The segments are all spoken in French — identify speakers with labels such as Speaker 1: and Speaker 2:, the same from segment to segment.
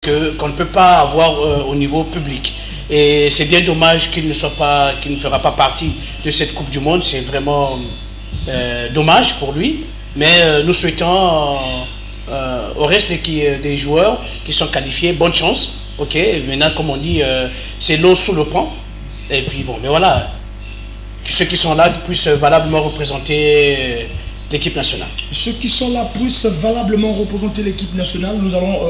Speaker 1: qu'on ne peut pas avoir au niveau public. Et c'est bien dommage qu'il ne fera pas partie de cette Coupe du Monde. C'est vraiment dommage pour lui. Mais nous souhaitons au reste des joueurs qui sont qualifiés, bonne chance. Ok, maintenant comme on dit, c'est l'eau sous le pont. Et puis bon, mais voilà, que ceux qui sont là puissent valablement représenter l'équipe nationale.
Speaker 2: Ceux qui sont là puissent valablement représenter l'équipe nationale. Nous allons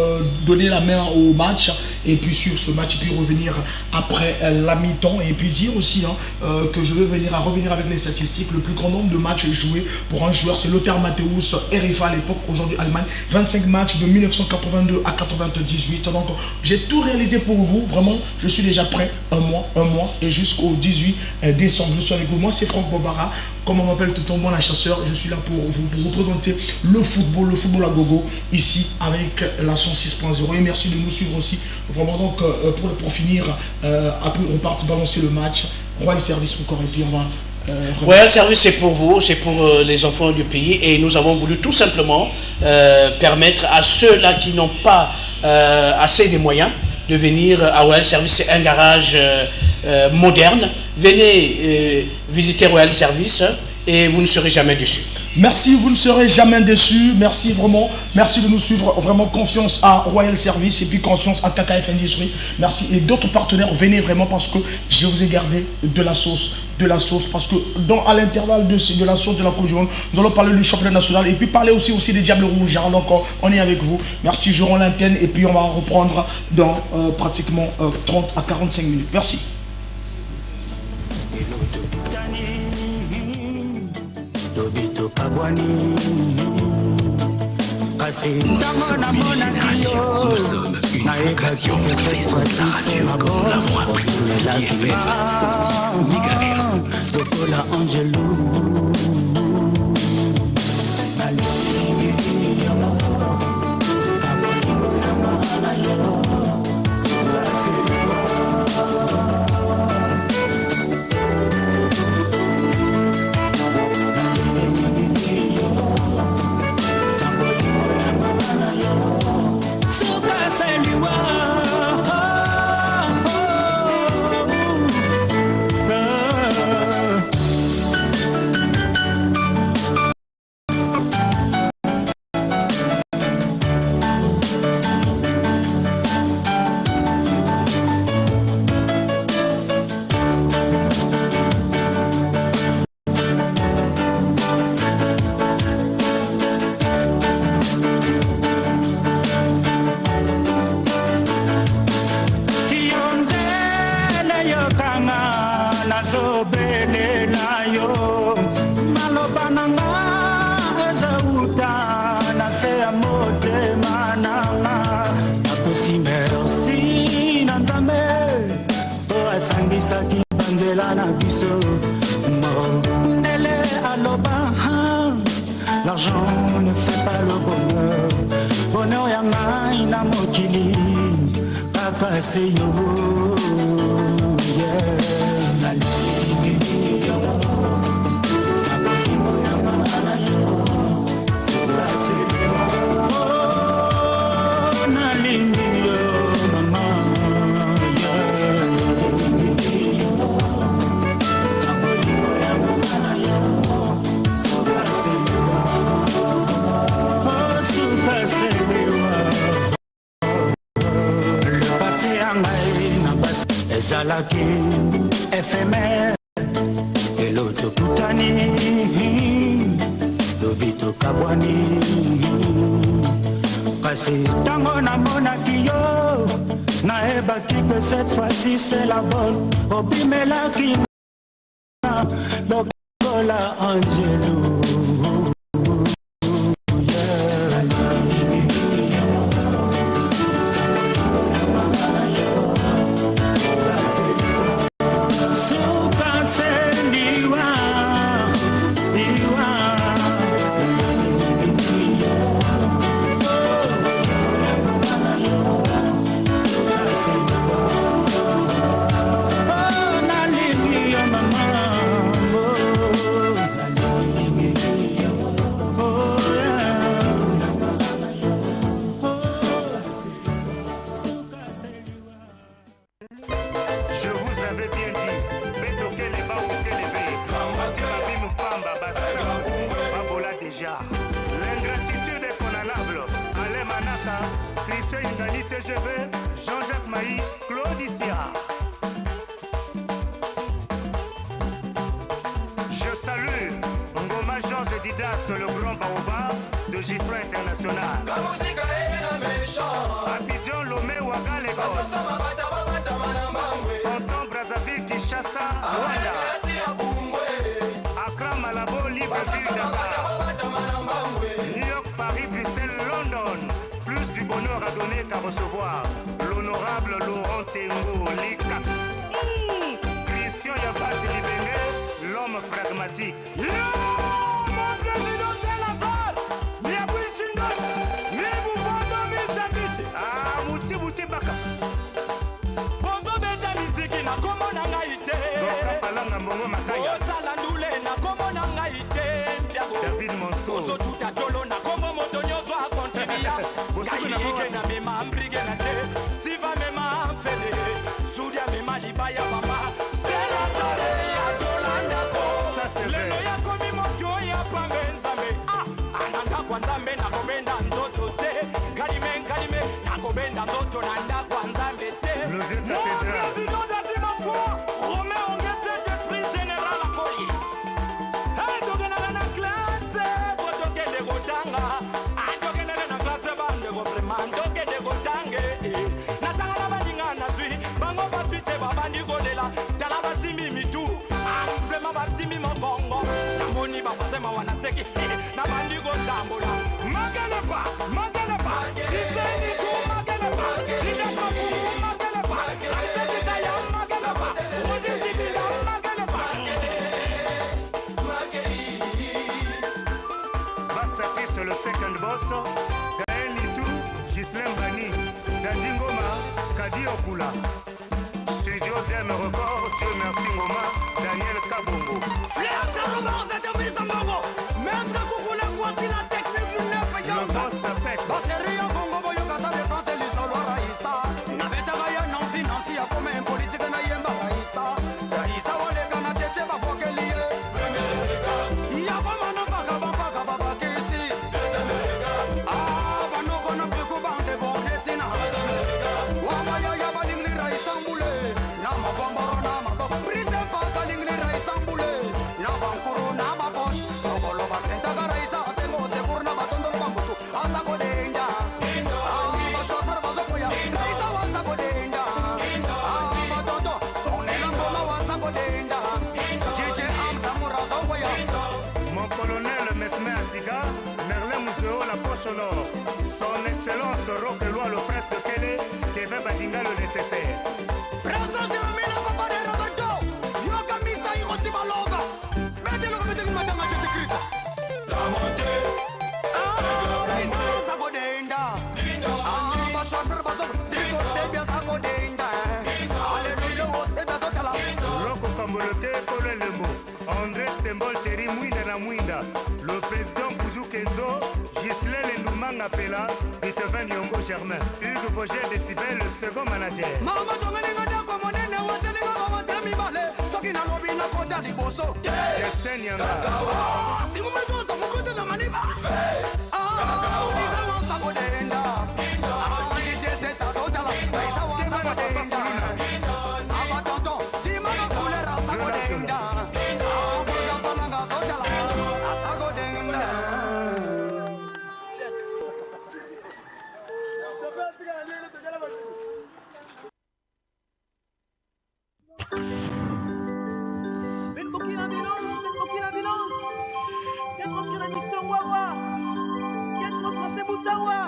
Speaker 2: donner la main au match et puis suivre ce match et puis revenir après la mi-temps. Et puis dire aussi que je vais revenir avec les statistiques. Le plus grand nombre de matchs joués pour un joueur, c'est Lothar Matthäus, RFA à l'époque, aujourd'hui Allemagne. 25 matchs de 1982 à 98. Donc j'ai tout réalisé pour vous. Vraiment, je suis déjà prêt. Un mois et jusqu'au 18 décembre. Je suis avec vous. Moi, c'est Franck Bobara. Comme on m'appelle tout le temps, la chasseur, je suis là pour vous représenter le football à gogo, ici avec la 106.0. Et merci de nous suivre aussi. Vraiment, donc, pour finir, après, on part balancer le match. Royal Service encore, et puis on va...
Speaker 1: Royal Service, c'est pour vous, c'est pour les enfants du pays. Et nous avons voulu tout simplement permettre à ceux-là qui n'ont pas assez de moyens de venir à Royal Service. C'est un garage moderne. Venez visiter Royal Service et vous ne serez jamais déçus.
Speaker 2: Merci, vous ne serez jamais déçus. Merci vraiment. Merci de nous suivre. Vraiment confiance à Royal Service et puis confiance à KKF Industrie. Merci. Et d'autres partenaires, venez vraiment parce que je vous ai gardé de la sauce. Parce que à l'intervalle de la sauce de la Coupe du Monde, nous allons parler du championnat national et puis parler aussi des Diables Rouges. Donc on est avec vous. Merci, je rends l'antenne et puis on va reprendre dans pratiquement 30 à 45 minutes. Merci.
Speaker 3: Nous sommes une vocation horizontale comme nous l'avons appris qui est fait 26 MHz.
Speaker 4: L'argent ne fait pas le bonheur. Bonheur yanga ina mokili. Papa c'est yo. Ezalaki éphémère et l'autre Koutani, Lobito Kabwani. Kasi tango na monaki yo, naebaki que cette fois-ci c'est la bonne. Obimelaki na lokola Angelo.
Speaker 5: Je vous avais bien dit, Betoke les bas ou que les Babi Mupamba, Babola déjà. L'ingratitude est condamnable. Alain Manaka, Christian Ingali TGV, Jean-Jacques Maï, Claudicia. Je salue Ngoma Georges Didas, le grand baobab de Gifra International. Abidjan, Lomé, Ouaga, Lagos. Tonton, Brazzaville, Kinshasa, Rwanda. Accra, Malabo, Libreville, Dakar. New York, Paris, Bruxelles, London. Plus du bonheur à donner qu'à recevoir. L'honorable Laurent Tengo, Lika. Christian Yabat Libenge, l'homme pragmatique. Mon président, c'est la salle. Ah, Mouti Mouti Baka.
Speaker 4: Bongo beta miziki na komo na ngaite.
Speaker 5: Doka palanga mbongo makaya.
Speaker 4: Osala ndule na komo na ngaite.
Speaker 5: David Monso.
Speaker 4: Oso tuta tolo na komo moto nyozo akonteria. Gaike na mema ambrige na te. Siva mema fele. Sudia mema libaya mama. Sera sare ya tolanda ko.
Speaker 5: Ça c'est vrai.
Speaker 4: Lelo ya komi moto ya pambenzame. Ananda kwanzambe na komenda nzoto te. Kalime na kobenda nzoto na nda kwanzambe te.
Speaker 5: Le vieux cathédral.
Speaker 4: Mon président d'Adimafo, Romain Ongese de prix général Akoli. Hey, tokenaka na classe, botokende kotanga. Tokenaka na classe bande ko vraiment tokende kotange. Natanga na baninga na zwi, bango baswi te babandi kolela. Tala basimi mitu, vraiment basimi mokongo. Namoni bafasema wanaseki, na bandi kotambola. Magalepa, Chiseni tu magalepa, Chidapa kuku magalepa, Antekita ya magalepa, Oditibila magalepa.
Speaker 5: Masterpiece le second boss. Gaël Litou, Ghislaine Bani, Dadi Ngoma, Kadi Okula. Studio DM Record, Dieu merci Ngoma, Daniel Kabongo.
Speaker 4: Flair Taroba, on s'est terminé sans Mongo. Même ta coucou la voici la technique du neuf et
Speaker 5: Le boss s'appelle.
Speaker 4: Bacheri ya Congo boyo kata défense lisolo Raïssa. Nabetaka ya Nancy ya kome politique na yemba Raïssa wale kana teche bapokelie. Ya koma no baka baba kesi. Ah banoko na piku bande bondetina. Waba ya balingli Raïssa mbule. Na mabambaro na mababa. Prise pasa lingli Raïssa mbule. Na bankuru na maposh. Kobolo basenta ka Raïssa asengo sekurna batondolo bambutu. Asa kodenda. Bashofar bazokoya. Raïssa wansa kodenda. Batoto. Onela ngoma wansa kodenda. Jeje amsa murazo koya.
Speaker 5: Mon colonel Mesmer Atiga, Merlin Mousseau, la poche au nord. Son excellence Roquelois, le prince de Kélé, Kevin Badinga, le nécessaire.
Speaker 4: Président Jérémie, papa de Roberto. Yoga Mista Hiroshi Baloga. Mettez-le remettez le matin à Jésus-Christ. La montée. Raïssa wansa kodenda. Bashofar bazokoya. Digo sebia sa kodenda. Alléluia, sebia zotala.
Speaker 5: Roko Kambolote, Kole Lembo. André Stembol, Thierry Mouinda na Mouinda. Le président Kouzou Kenzo, Ghislaine Ndoumanga Pela, Vitevan Yongo Germain. Hugues Vogel Décibel, le second manager.
Speaker 4: Mama tongelinga ndako monene waselinga mawatela mibale soki nalobi na kota liboso
Speaker 5: Destin Yanga.
Speaker 4: singumezoza mokote na maniba isa wansa kodenda dijeseta zotala isa wansa kodenda abatoto timaka kulera sa kodenda abuyapalanga zotala asa kodenda.
Speaker 6: Benbokina Vilance, Ketros Kena Mission Wawa, Ketros Masebutawa,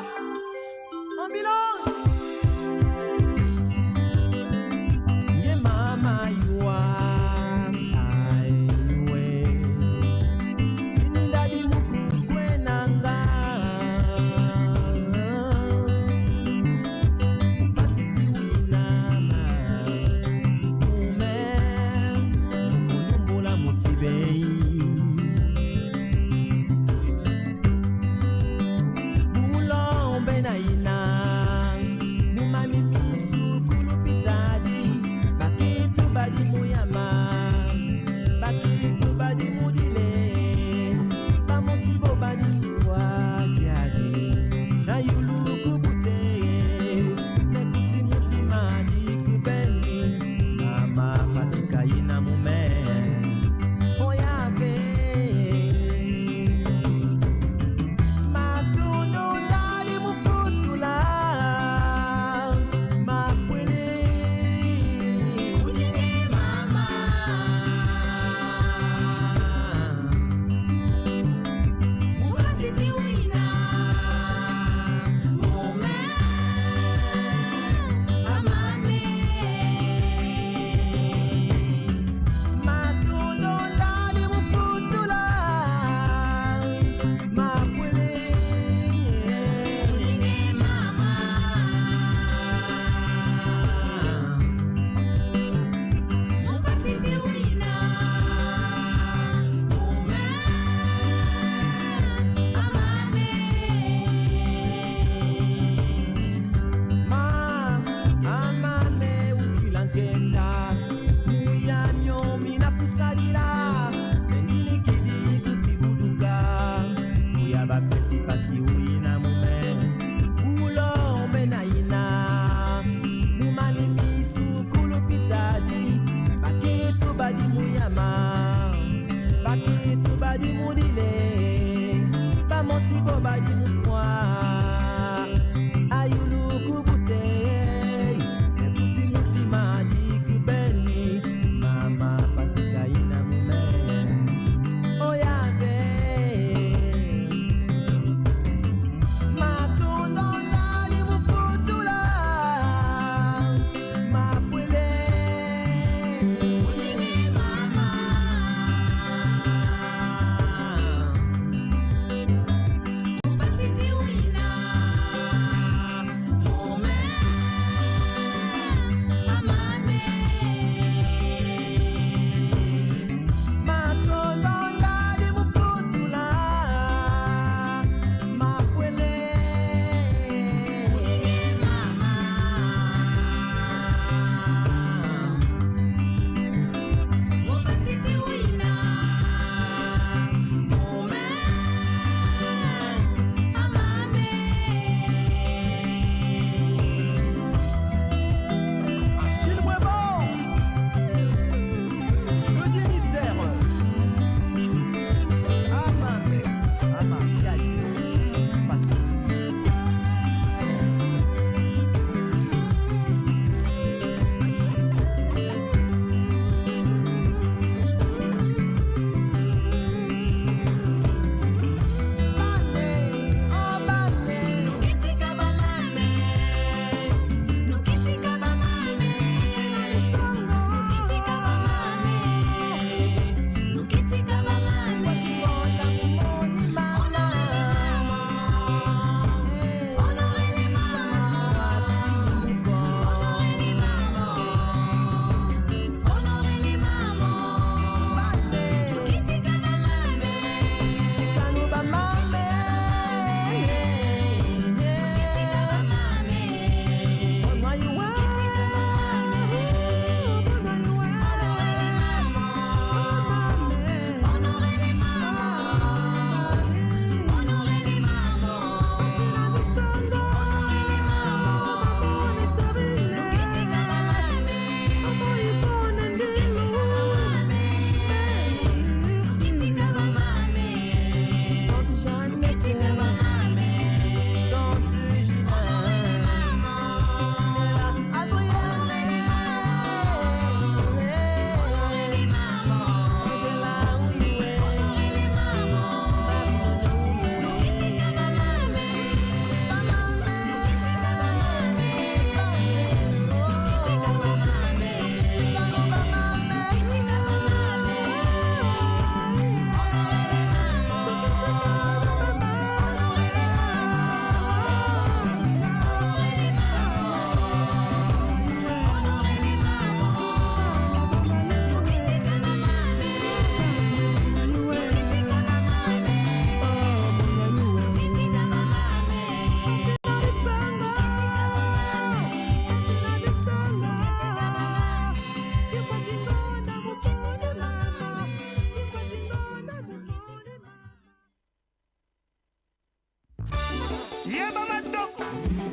Speaker 5: Yeba matoko,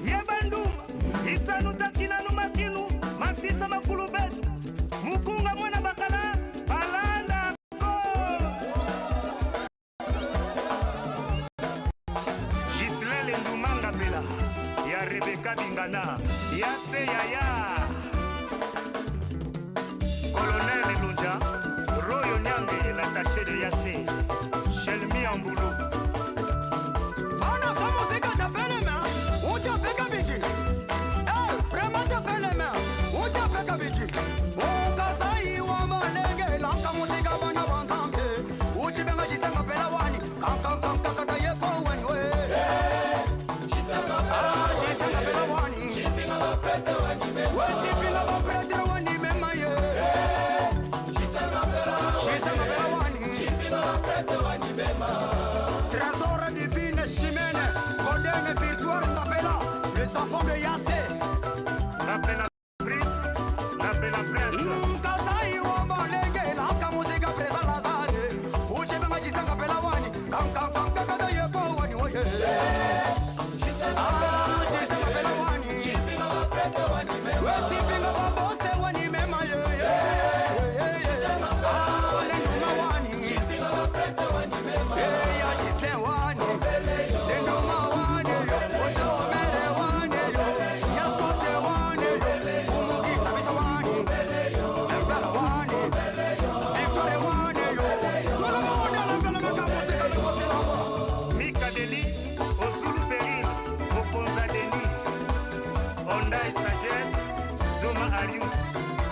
Speaker 5: yeba nduma, isanu takina numakinu, masisa makulu betu, mukunga mwana bakala, balanda ko. Gislele ndumanga bela, ya Rebeka Bingana, ya se yaya. Colonel Lunja, Royo Nyange, l'attaché de Yassé, Shelmi Amboulou.
Speaker 4: Trésor divine Chimène, Golden Virtual Napela, les enfants de Yassé.
Speaker 5: Napela Prince, Napela Prince.
Speaker 4: Kasai wa malenge, la kamusika presa lazare. Uche benga jisanga pela wani, kam kaka yepo wani oye. Jisanga pela wani, chipinga wa pete wani mema. We chipinga wa bose wani mema ye. Jisanga pela wani, chipinga wa pete wani mema. Ya jisle wani, lenduma wani, ocha omele wani, yaskote wani, umugi kabisa wani, embala wani, victoire wani, tola wani, embala makamusika yumusika.
Speaker 5: Mika Deli, Osulu Peril, Mokonza Deni, Ondai Sagesse, Zoma Arius.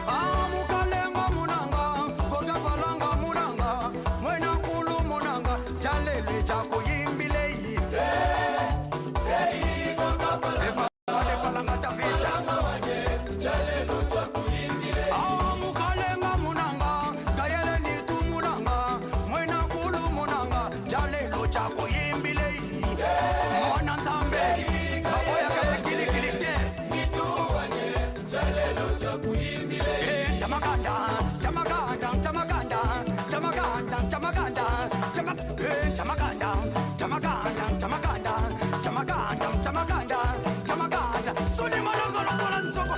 Speaker 4: Amukalenga munanga, goga balanga munanga, mwena kulu munanga, jalele jako yimbilei. Wale balanga tafisha. Amukalenga munanga, gayele nitu munanga, mwena kulu munanga, jalele jako yimbilei. Mwana nzambe, baboya kete kilikilite. Jamaganda, Jamaganda, Jamaganda, Jamaganda, Jamaganda, Jamaganda, Jamaganda, Jamaganda, Jamaganda, Jamaganda, Jamaganda, Soni Malongo Nzoko.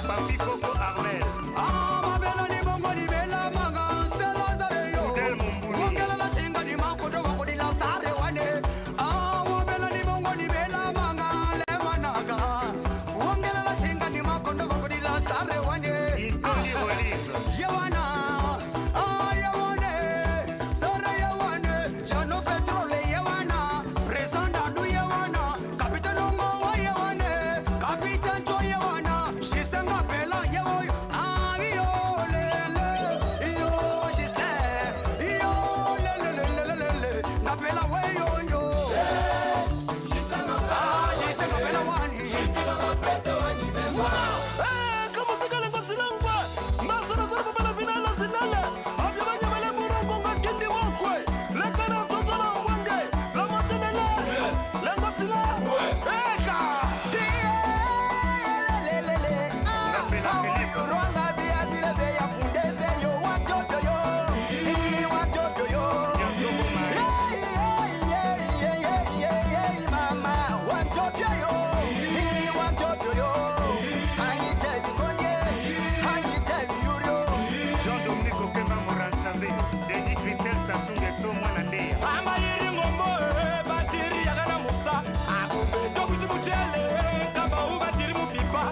Speaker 5: Papi Coco Armel,
Speaker 4: Mabela ni bongo ni bela manga, Selazare yo.
Speaker 5: Del Mumbuni.
Speaker 4: Wangela la singa ni makoto wako di la stare wane. Mabela ni bongo ni bela manga, le managa. Wangela la singa ni makoto wako di la stare wane.
Speaker 5: Intoni Olive,
Speaker 4: Yawana, Yawane, Sara Yawane, Jano Petrole Yawana, Resanda Du Yawana, Capitano Moa Yawane, Capitan Jo Yawana, Shisanga Bella Yawo, Yo Lele, Yo Shiste, Yo Lele, Napela Way Yo, Shisanga Bella Wani,
Speaker 5: kama sikale kwa silangwa, masara zara babala finala sinale, abiyabanya mele murango nga kindi wakwe, lekana totala wande, la matenele, lengo sila, eka! Napela Philippe, Nyonso Bomari, Jean-Dominique Okemba Moransambe, Denis Christelle Sassou Nguesso Mwana Ndeya.
Speaker 7: amayiri ngombo batiri yakana musa akumbe tokusi mutele kamba ubatiri mupipa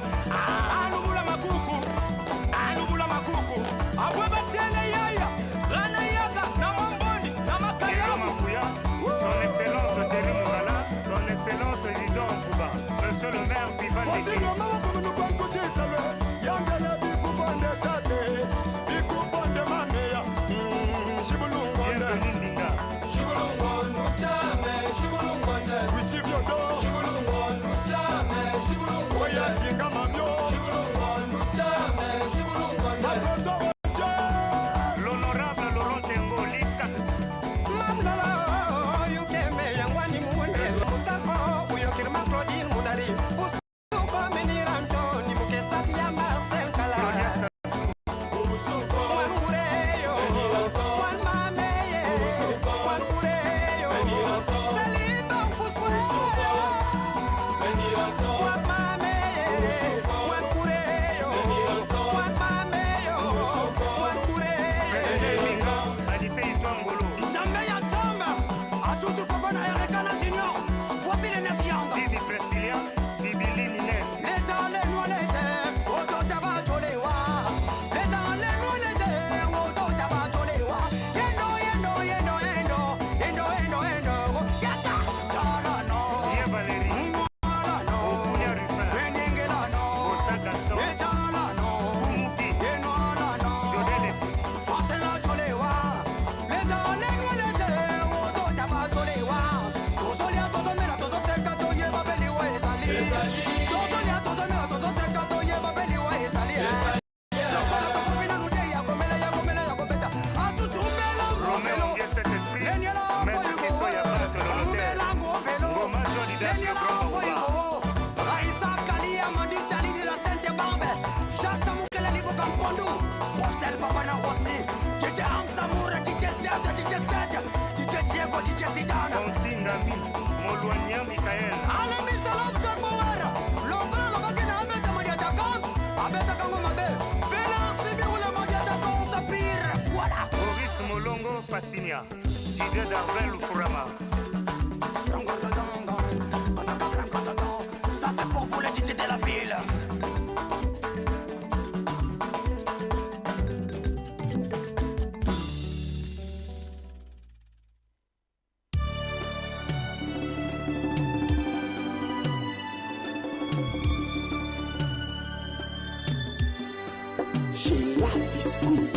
Speaker 5: Passinia, Didier Darvel ou Fourama.
Speaker 4: Ça c'est pour vous les DJ de la ville.
Speaker 3: Chez la biscuit.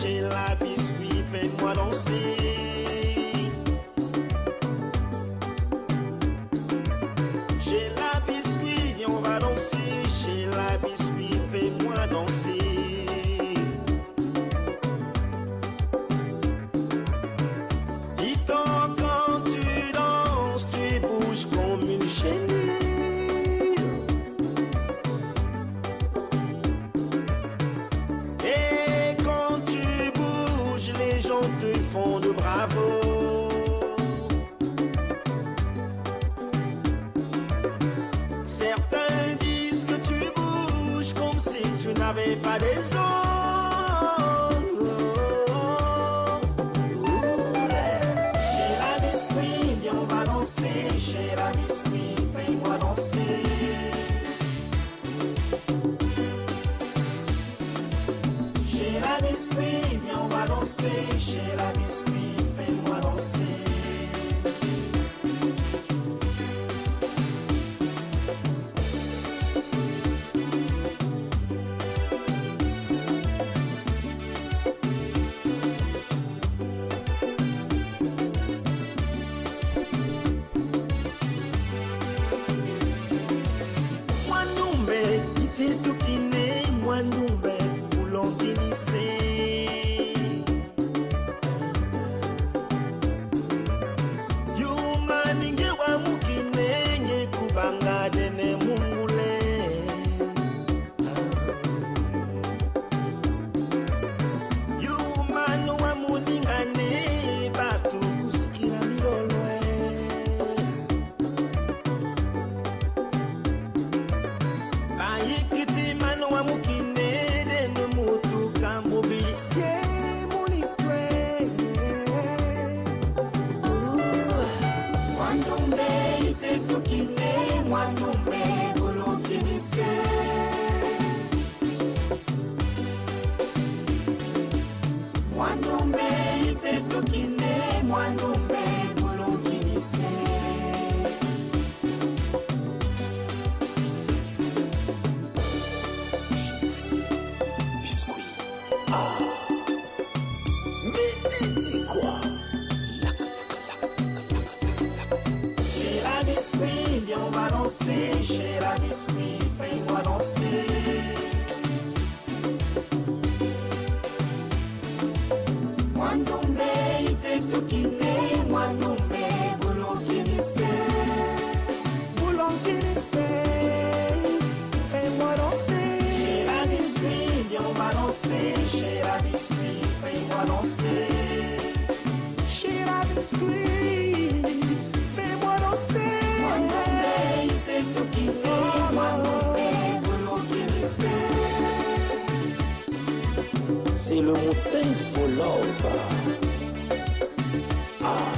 Speaker 7: Chez la biscuit, fais-moi danser. Chez la biscuit, viens on va danser. Chez la biscuit, fais-moi danser. Dis-toi quand tu danses, tu bouges comme une chenille. Te font de bravo. Certains disent que tu bouges comme si tu n'avais pas des ongles. Chez la biscuit, viens on va danser. Chez la biscuit, fais-moi danser. Chez la biscuit, viens on va danser. Chez la biscuit, fais-moi danser. Mwanumbe, iti tukine, mwanumbe, ulonginise. Dene mungule Yumanu wa muningane batu kusikira milolwe Ayikiti manu wa mukine dene mutu kamubisye munitwe Mwanumbe ite tukine Mwanumbe ulonginise Mwanumbe ite tukine, mwanumbe bulunginise.
Speaker 3: Biscuit. Ah. Miniti quoi.
Speaker 7: J'ai la biscuit, viens on va danser. J'ai la biscuit, fais-moi danser. Mwanumbe ite tukine, mwanumbe bulunginise.
Speaker 6: Bulunginise, fais-moi danser.
Speaker 7: J'ai la biscuit, viens on va danser. J'ai la biscuit, fais-moi danser.
Speaker 6: J'ai la biscuit, fais-moi danser.
Speaker 7: Mwanumbe ite tukine, mwanumbe bulunginise.
Speaker 3: C'est le motin for love. Ah.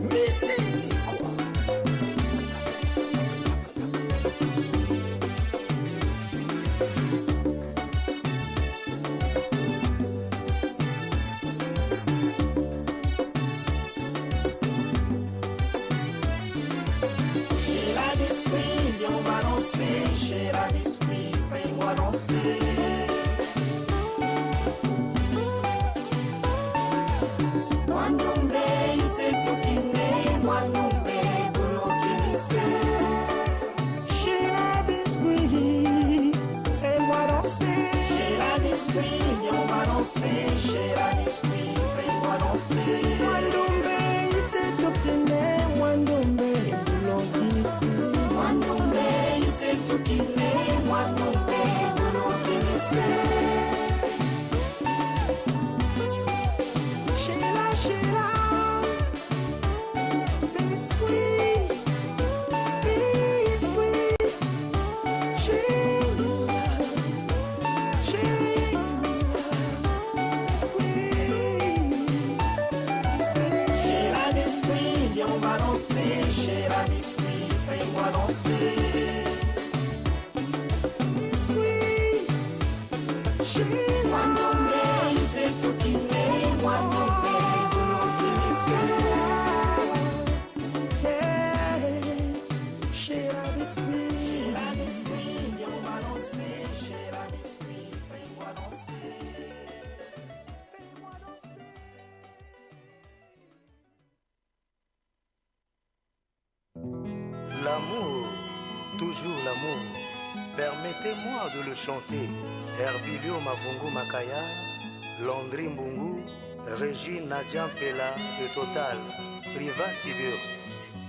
Speaker 3: Miniti quoi.
Speaker 7: J'ai la biscuit, viens on va danser. J'ai la biscuit, fais-moi danser. Mwanumbe ite tukine, mwanumbe bulunginise.
Speaker 6: J'ai la biscuit, fais-moi danser.
Speaker 7: J'ai la biscuit, viens on va danser. J'ai la biscuit, fais-moi danser.
Speaker 6: Mwanumbe ite tukine, mwanumbe bulunginise.
Speaker 7: Mwanumbe ite tukine, mwanumbe bulunginise.
Speaker 6: Sheila, Sheila, biscuit, biscuit. Sheila, Sheila, biscuit, biscuit.
Speaker 7: J'ai la biscuit, viens on va danser. J'ai la biscuit, fais-moi danser.
Speaker 6: Biscuit, Sheila.
Speaker 7: Mwanumbe ite tukine, mwanumbe bulunginise.
Speaker 6: Sheila, biscuit.
Speaker 7: La biscuit, viens on va danser. J'ai la biscuit, fais-moi danser.
Speaker 6: Fais-moi danser.
Speaker 5: L'amour, toujours l'amour. Permettez-moi de le chanter. Herbilio Mavungu Makaya, Landry Mbungu, Régine Nadia Pela de Total, Privat Tibios,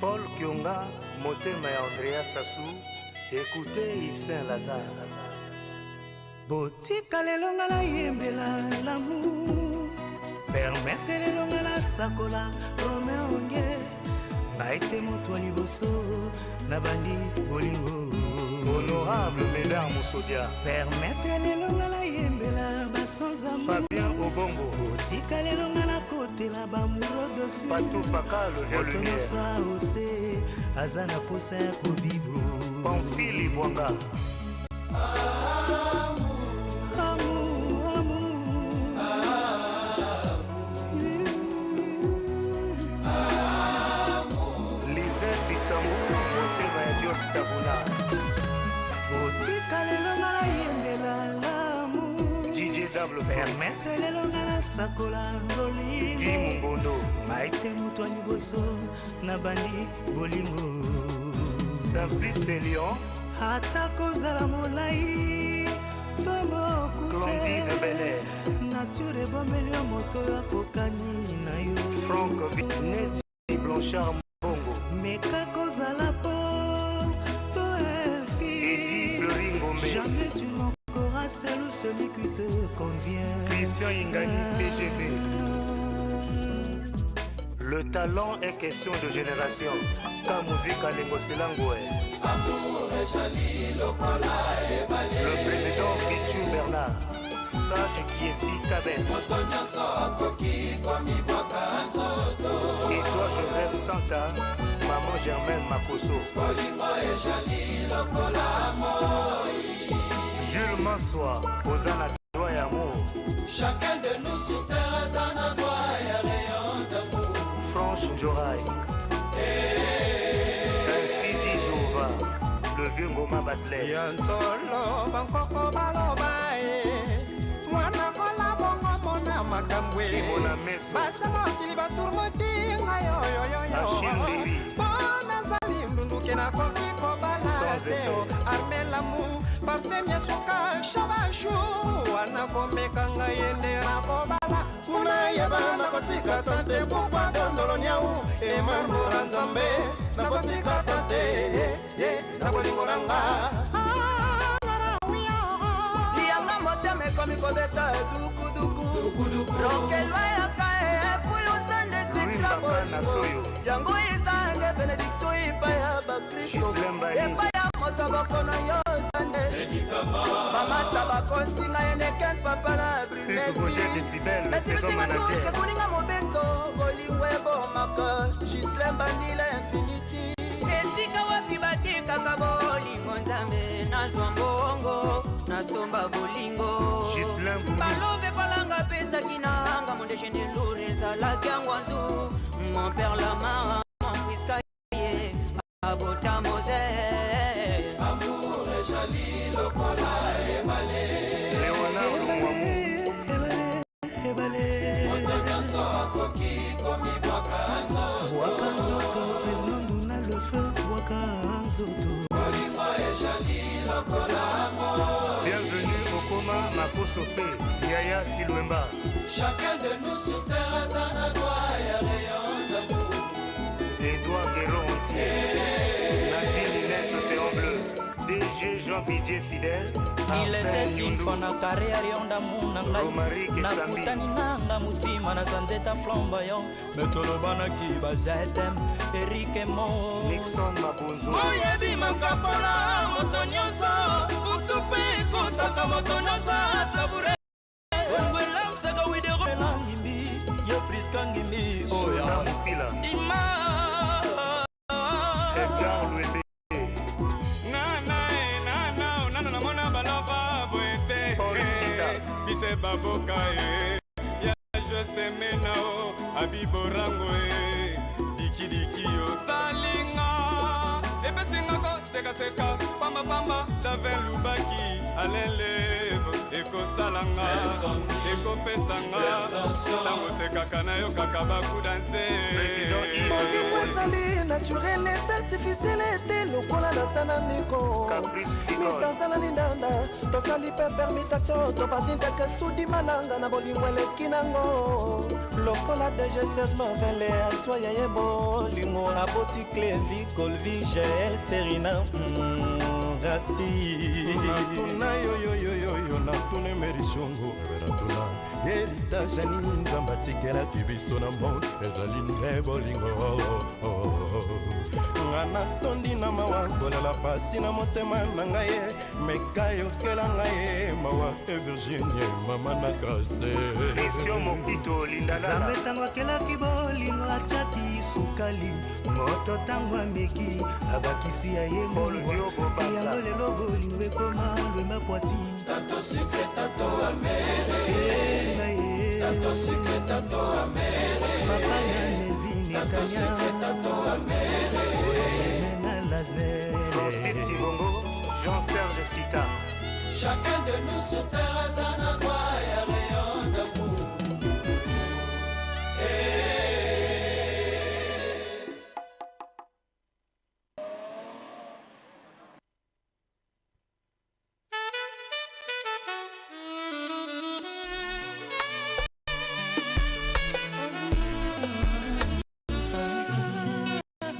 Speaker 5: Paul Kyonga, Motema et Andrea Sassou, écoutez Yves Saint-Lazare.
Speaker 8: botika lelo nga nayembela l'amour permete lelo nga nasakola romeo nge baite moto wa liboso na bandi bolingo
Speaker 5: Honorable Médard Moussodia,
Speaker 8: permete lelo nga nayembela basanzamu
Speaker 5: Fabien Obongo,
Speaker 8: botika lelo nga nakotela bamuro dosu
Speaker 5: Patou Paka, le vieux lumière,
Speaker 8: otonosa ose aza na posa ya kovivre
Speaker 5: Pamphile Bwanga, Lisette Issamou, Motema ya Dios Tabuna,
Speaker 8: botika lelo nga nayembela l'amour
Speaker 5: DJ Double
Speaker 8: permetre lelo nga nasakola
Speaker 5: Guy
Speaker 8: bolingo
Speaker 5: Mungondo,
Speaker 8: maite moto ya liboso na bandi bolingo
Speaker 5: Simplice Lyon,
Speaker 8: ata kozala molai to
Speaker 5: Clandide
Speaker 8: mokuse
Speaker 5: Belair,
Speaker 8: nature ebomeli yo moto ya kokani na yo
Speaker 5: Franck Neti Blanchard Mbongo,
Speaker 8: meka kozala po to
Speaker 5: Eddie
Speaker 8: infi
Speaker 5: Fleury Ngombe,
Speaker 8: jamais tu manqueras celle ou celui qui te convient
Speaker 5: Christian Ingani PGB. Le talent est question de génération. Ta musique à l'Écosse-Langoué. Le président Pichu Bernard, sage qui est si cabesse. Et toi Joseph Santa, maman Germaine Makoso. Jules Mansois, Osana Joie et Amour.
Speaker 7: Chacun de nous sur terre
Speaker 5: Batler
Speaker 4: Yansolo bankoko baloba mwana kola bongo mona makambwe basa mokili baturmoti ngayoyoyoyo bona zali mdunduke na koki kobala seo armelamu parfemia suka shabashu wana komeka ngayendera kobala kuna yebana kotika tante kukwa dondolo nyau emamura nzambe na kotika tante na bolingoranga yanga moteme komi kobeta dukuduku rokelwa yakae puyo sande sikra bolimo yango isande benediction ipaya bakristo epaya moto bakono yo sande mama saba konsinga yeneken papa la brunette mesibisinga kushe kuninga mobeso bolingwe bomaka Gislemba ndila infinity esika wapi batikaka bolingo nzambe nazwa mbongo nasomba bolingo balove palanga pesaki nanga mondeshende lourd ezalaki yango azu mon père la mara mon priska ye abota mose amour ejali lokola ebale
Speaker 5: Leonardo
Speaker 8: ebale
Speaker 4: motokanso akoki komi
Speaker 8: Wakanzo président Dona le feu Wakanzo
Speaker 4: bolingo ejali lokola
Speaker 5: bienvenue au coma Makoso P Yaya Tilwemba
Speaker 4: chacun de nous sur terre a droit et rayon d'amour
Speaker 5: Edouard Guéron Nadine Inès Océan Bleu DG Jean Bidier Fidèle
Speaker 9: Il était une fois na carrière yonda muna ngai nakutani nanga mutima na sanzeta flamboyant metolobanaki bazetem Eric Mo
Speaker 5: Nixon Mabonzo
Speaker 9: oyebi makapola moto nyonso utupe ekotaka moto nyonso asabure engwelamsaka widero elangimbi yo priska ngimbi oya
Speaker 5: Mupila
Speaker 9: ima
Speaker 5: Edgar Louebe
Speaker 10: bise baboka ya Jose Menao abiborango dikidiki osalinga epesinga kosekaseka pambapamba David Lubaki aleleve ekosalanga ekopesanga ntango sekaka na yo kaka bakudanse
Speaker 6: Molimbo ezali naturel et artificiel ete lokola nasana miko misasala lindanda tosali mpe permutation topatindeke sudi malanga na bolingo eleki nango lokola DG Serge Marvele aswaya ye bolingo
Speaker 9: aboti Clevi Colvi Gel Serina Rasti
Speaker 10: natuna yoyoyoyoyo natuna emerishongo natuna heritage nini nzambe atikelaki biso na monde ezali nde bolingo nga natondi na mawa kolela pasi na motema na ngai ye meka yokela ngai mawa e virginie mama na grase
Speaker 5: Christian Mokito Lindalala
Speaker 8: Zambe tango akelaki bolingo atiaki sukali moto tango ameki abakisi ya ye yango lelo bolingo ekoma lwema poiti
Speaker 4: tato sucre tato amere tato sucre tato amere
Speaker 8: mapaya nevini
Speaker 4: tato sucre tato amere
Speaker 5: Francis Tibongo Jean-Serge Sita
Speaker 4: chacun de nous sur terre a droit et rayon d'amour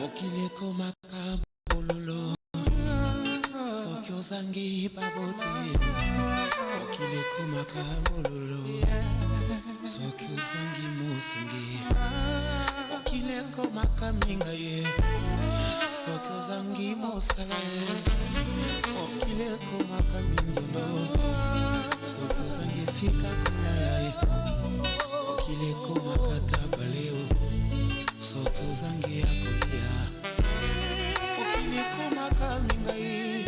Speaker 11: mokili ekomaka bololo soki ozangi babote mokili ekomaka bololo soki ozangi mosungi mokili ekomaka minga ye soki ozangi mosala ye mokili ekomaka mindono soki ozangi esika kolala ye mokili ekomaka tabaleo soki ozangi ya kolia mokili ekomaka mingai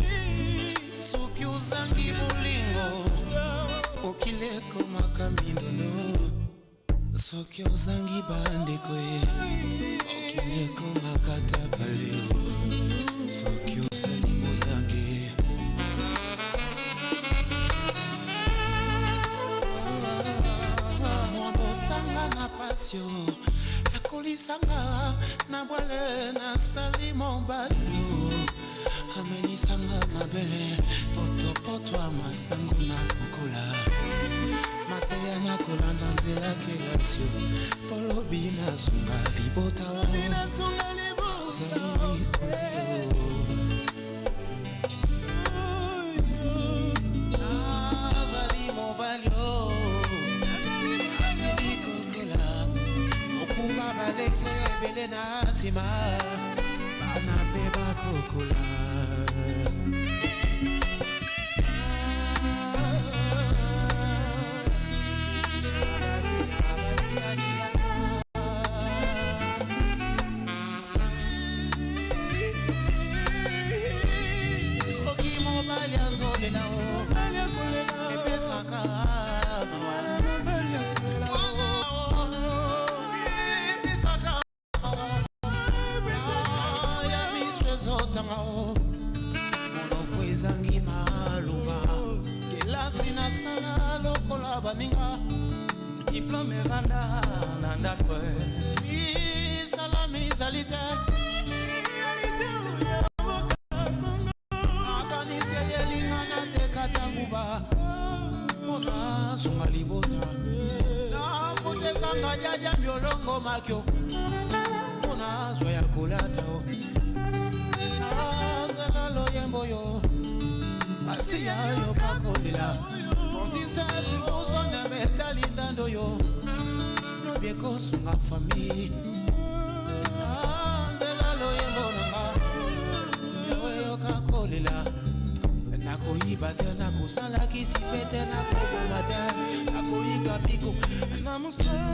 Speaker 11: soki ozangi bolingo mokili ekomaka mindono soki ozangi bandeko ye mokili ekomaka tabaleo soki ozali mozangi passion akolisanga na bwale na sali mombalo amenisanga mabele potopoto amasango na kokola mateya na kolanda nzela kelasio polobi na sunga libota zalili kozio nazali mobalio asili kokola okuba baleki oyo ebele na nsima bana mpe bakokola soki mobali azolela o epesaka mawa epesaka mawa ya miso ezotanga o monoko ezangi maloba kelasi nasala lokola baninga
Speaker 9: diplome evanda na ndako
Speaker 11: salami ezali te makanisi eyelingana te katanguba mpona sunga libota nakotekanga diadia miolongo makio mpona zwa ya kolata o nanzela loyembo yo asiya yo kakolela konsisati kozonga metali ndando yo nobiekosunga famille nanzela loyembo nanga yoyo kakolela nakoyiba te nakosalakisi pete nakoboma te nakoyika biko na mosala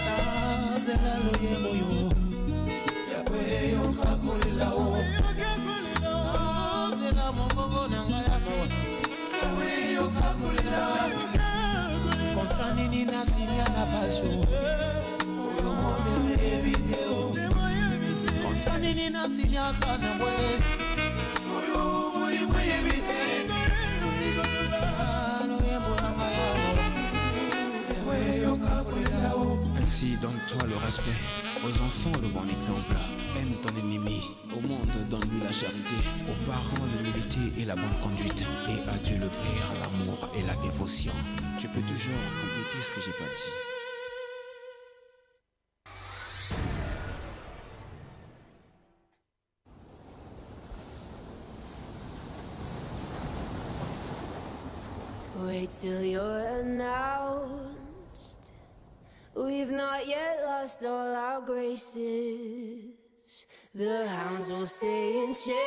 Speaker 11: nanzela loyembo yo yawe yo kakolela o nanzela mongongo nanga ya mawa yawe yo kakolela kontra nini nasinya na pasio oyo monde mebite o kontra nini nasinyaka na mbole oyo moli mwebite loyembo nanga ya mawa yawe yo kakolela o.
Speaker 12: Ainsi, donne-toi le respect, aux enfants le bon exemple. Aime ton ennemi, au monde donne-lui la charité, aux parents l'humilité et la bonne conduite, et à Dieu le Père l'amour et la dévotion. Tu peux toujours compléter ce que j'ai pas dit.
Speaker 13: Wait till you're announced. We've not yet lost all our graces. The hounds will stay in chains.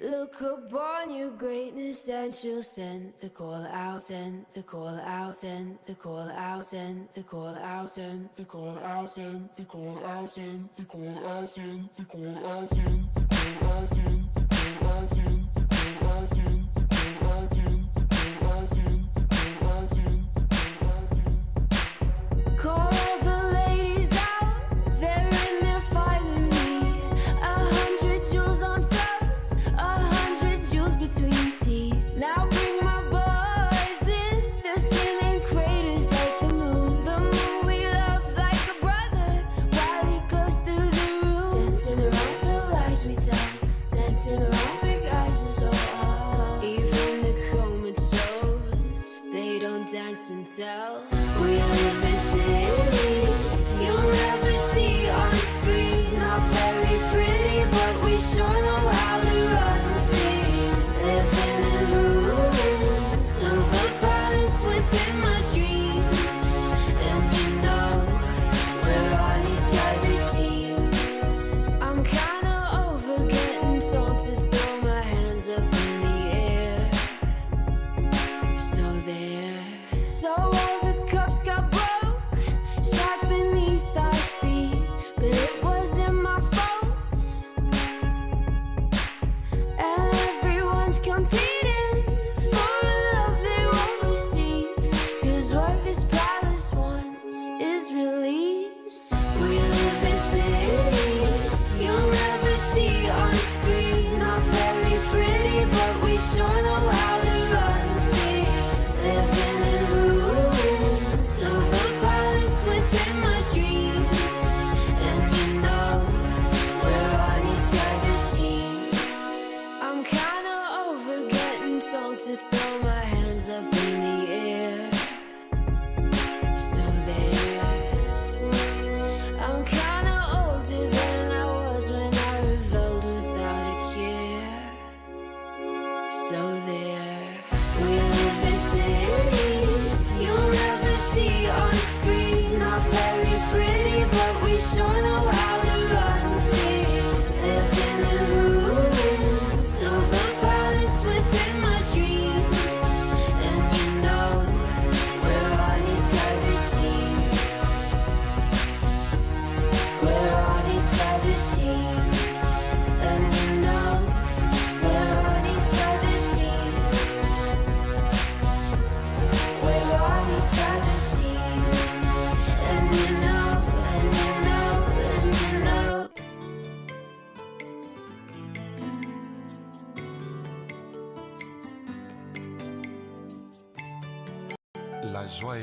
Speaker 13: Look upon your greatness and she'll send the call out, send the call out, send the call out, send the call out, send the call out, send the call out, send the call out, send the call out, send the call out, send the call out, send the call out, send the call out, send the call out, send the call out, send. Call the ladies out, they're in their finery. 100 jewels on floats, 100 jewels between teeth. Now bring my boys in, their skin in craters like the moon. The moon we love like a brother, while he glows through the room. Dancing around the lies we tell, dancing around big eyes is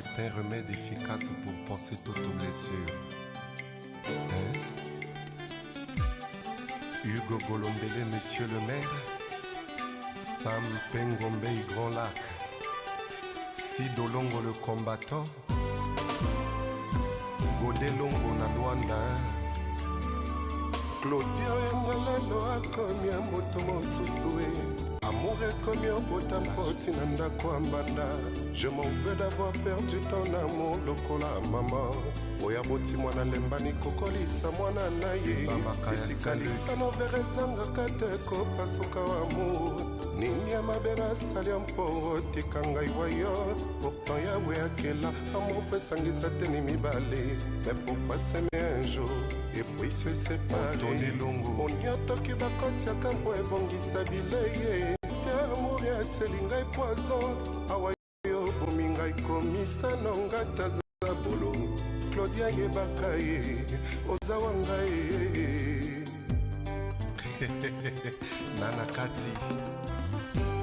Speaker 10: est un remède efficace pour penser toutes aux blessures. Hein? Hugo Golombele, monsieur le maire. Sam Pengombe, Grand Lac. Sidolongo le combattant. Godelongo na Luanda. Claudia Yangalalo akomi ya moto mosusue. Amour ekomi obota mpoti na ndako ambanda. Je m'en veux d'avoir perdu ton amour lokola maman. Oya boti mwana lembani kokolisa mwana na ye. Esikalisa novere ezangaka te kopasuka wa amour. Nini ya mabe nasali ya mpo tika ngai wayo. Pourtant yawe akela amour pe sangisa te ni mibale. Mais pourquoi s'aimer un jour et puis se séparer. Onyotoki bakotiaka mpo ebongisa bileye. Si amour yateli ngai poison. Awa yo bomi ngai komisa nonga taza bolo. Claudia yebaka ye ozawa ngai. Nana Kati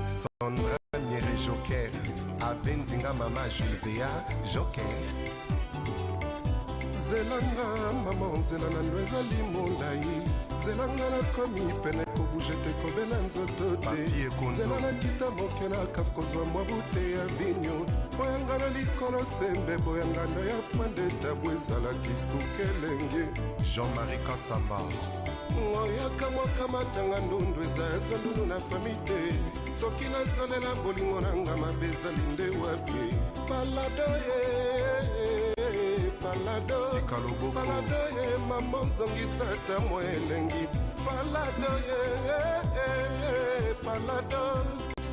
Speaker 10: Sandra Miere Joker Avendinga Mama Julvea Joker Zelanga maman zelana ndo ezali molai. Zelanga nakomi pene kobouge te kobela nzoto te. Zelana kita moke na kaf kozwa mwa bute ya vinyo. Boyanga na likolo sembe boyanga na ya point de tabou ezalaki sukelenge. Jean-Marie Kassamba Moyaka mwaka matanga ndundu eza ezondunu na famite. Soki nazolela bolingo nanga mabezali nde wapi. Palado ye Palado Palado ye mama zongisa ta mwelengi. Palado ye Palado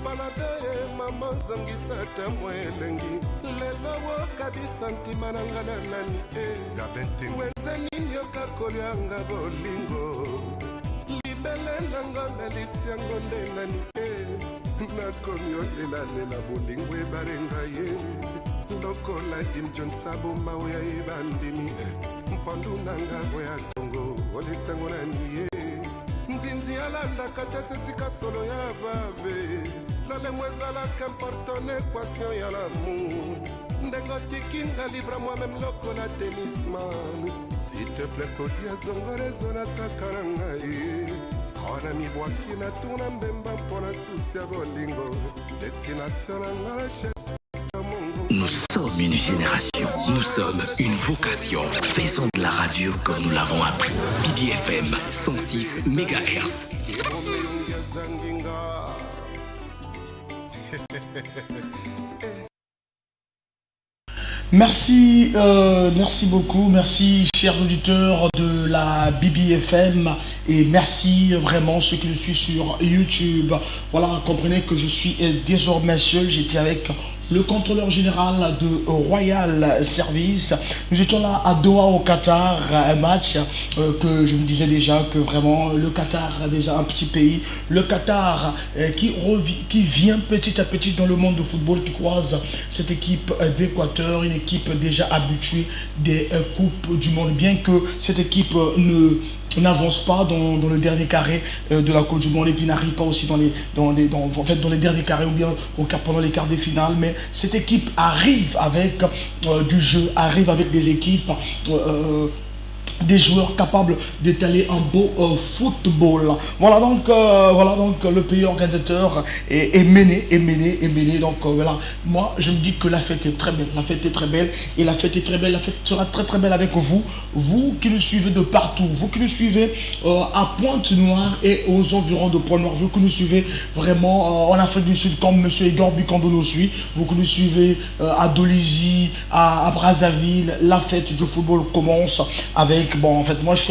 Speaker 10: Palado ye mama zongisa ta mwelengi. Lelo wokabi santima nanga na nani wenze nini yokakolyanga bolingo. Libele nanga melisi yango nde nani nakomi olelalela bolingo ebarenga ye. Lokola Jim John Sabo mawe ya ebandimi. Mpandu nanga boya tongo olesango nani ye. Nzinzi alanda katese sika solo ya babe. Lole mwezala qu'importe l'équation ya l'amour. Ndengo tikinga livre moi-même lokola tennisman. S'il te plaît Claudia zongorezo na takaranga ye. Ona mibwaki na tuna mbemba mpona susi ya bolingo. Destination na la chaise.
Speaker 3: Nous sommes une génération, nous sommes une vocation. Faisons de la radio comme nous l'avons appris. BBFM 106 MHz.
Speaker 2: Merci, merci beaucoup, merci chers auditeurs de la BBFM et merci vraiment ceux qui nous suivent sur YouTube. Voilà, comprenez que je suis désormais seul, j'étais avec le contrôleur général de Royal Service. Nous étions là à Doha au Qatar, un match que je me disais déjà que vraiment le Qatar, déjà un petit pays, le Qatar qui vient petit à petit dans le monde de football, qui croise cette équipe d'Équateur, une équipe déjà habituée des coupes du monde, bien que cette équipe n'avance pas dans le dernier carré de la Coupe du Monde et puis n'arrive pas aussi dans les derniers carrés ou bien pendant les quarts des finales, mais cette équipe arrive avec du jeu, arrive avec des équipes des joueurs capables d'étaler un beau football. Voilà donc le pays organisateur est mené. Donc voilà, moi je me dis que la fête est très belle, la fête est très belle la fête sera très très belle avec vous qui nous suivez de partout, vous qui nous suivez à Pointe-Noire et aux environs de Pointe-Noire, vous qui nous suivez vraiment en Afrique du Sud comme monsieur Igor Bikondo nous suit, vous qui nous suivez à Dolisie, à Brazzaville. La fête du football commence avec bon, en fait, moi je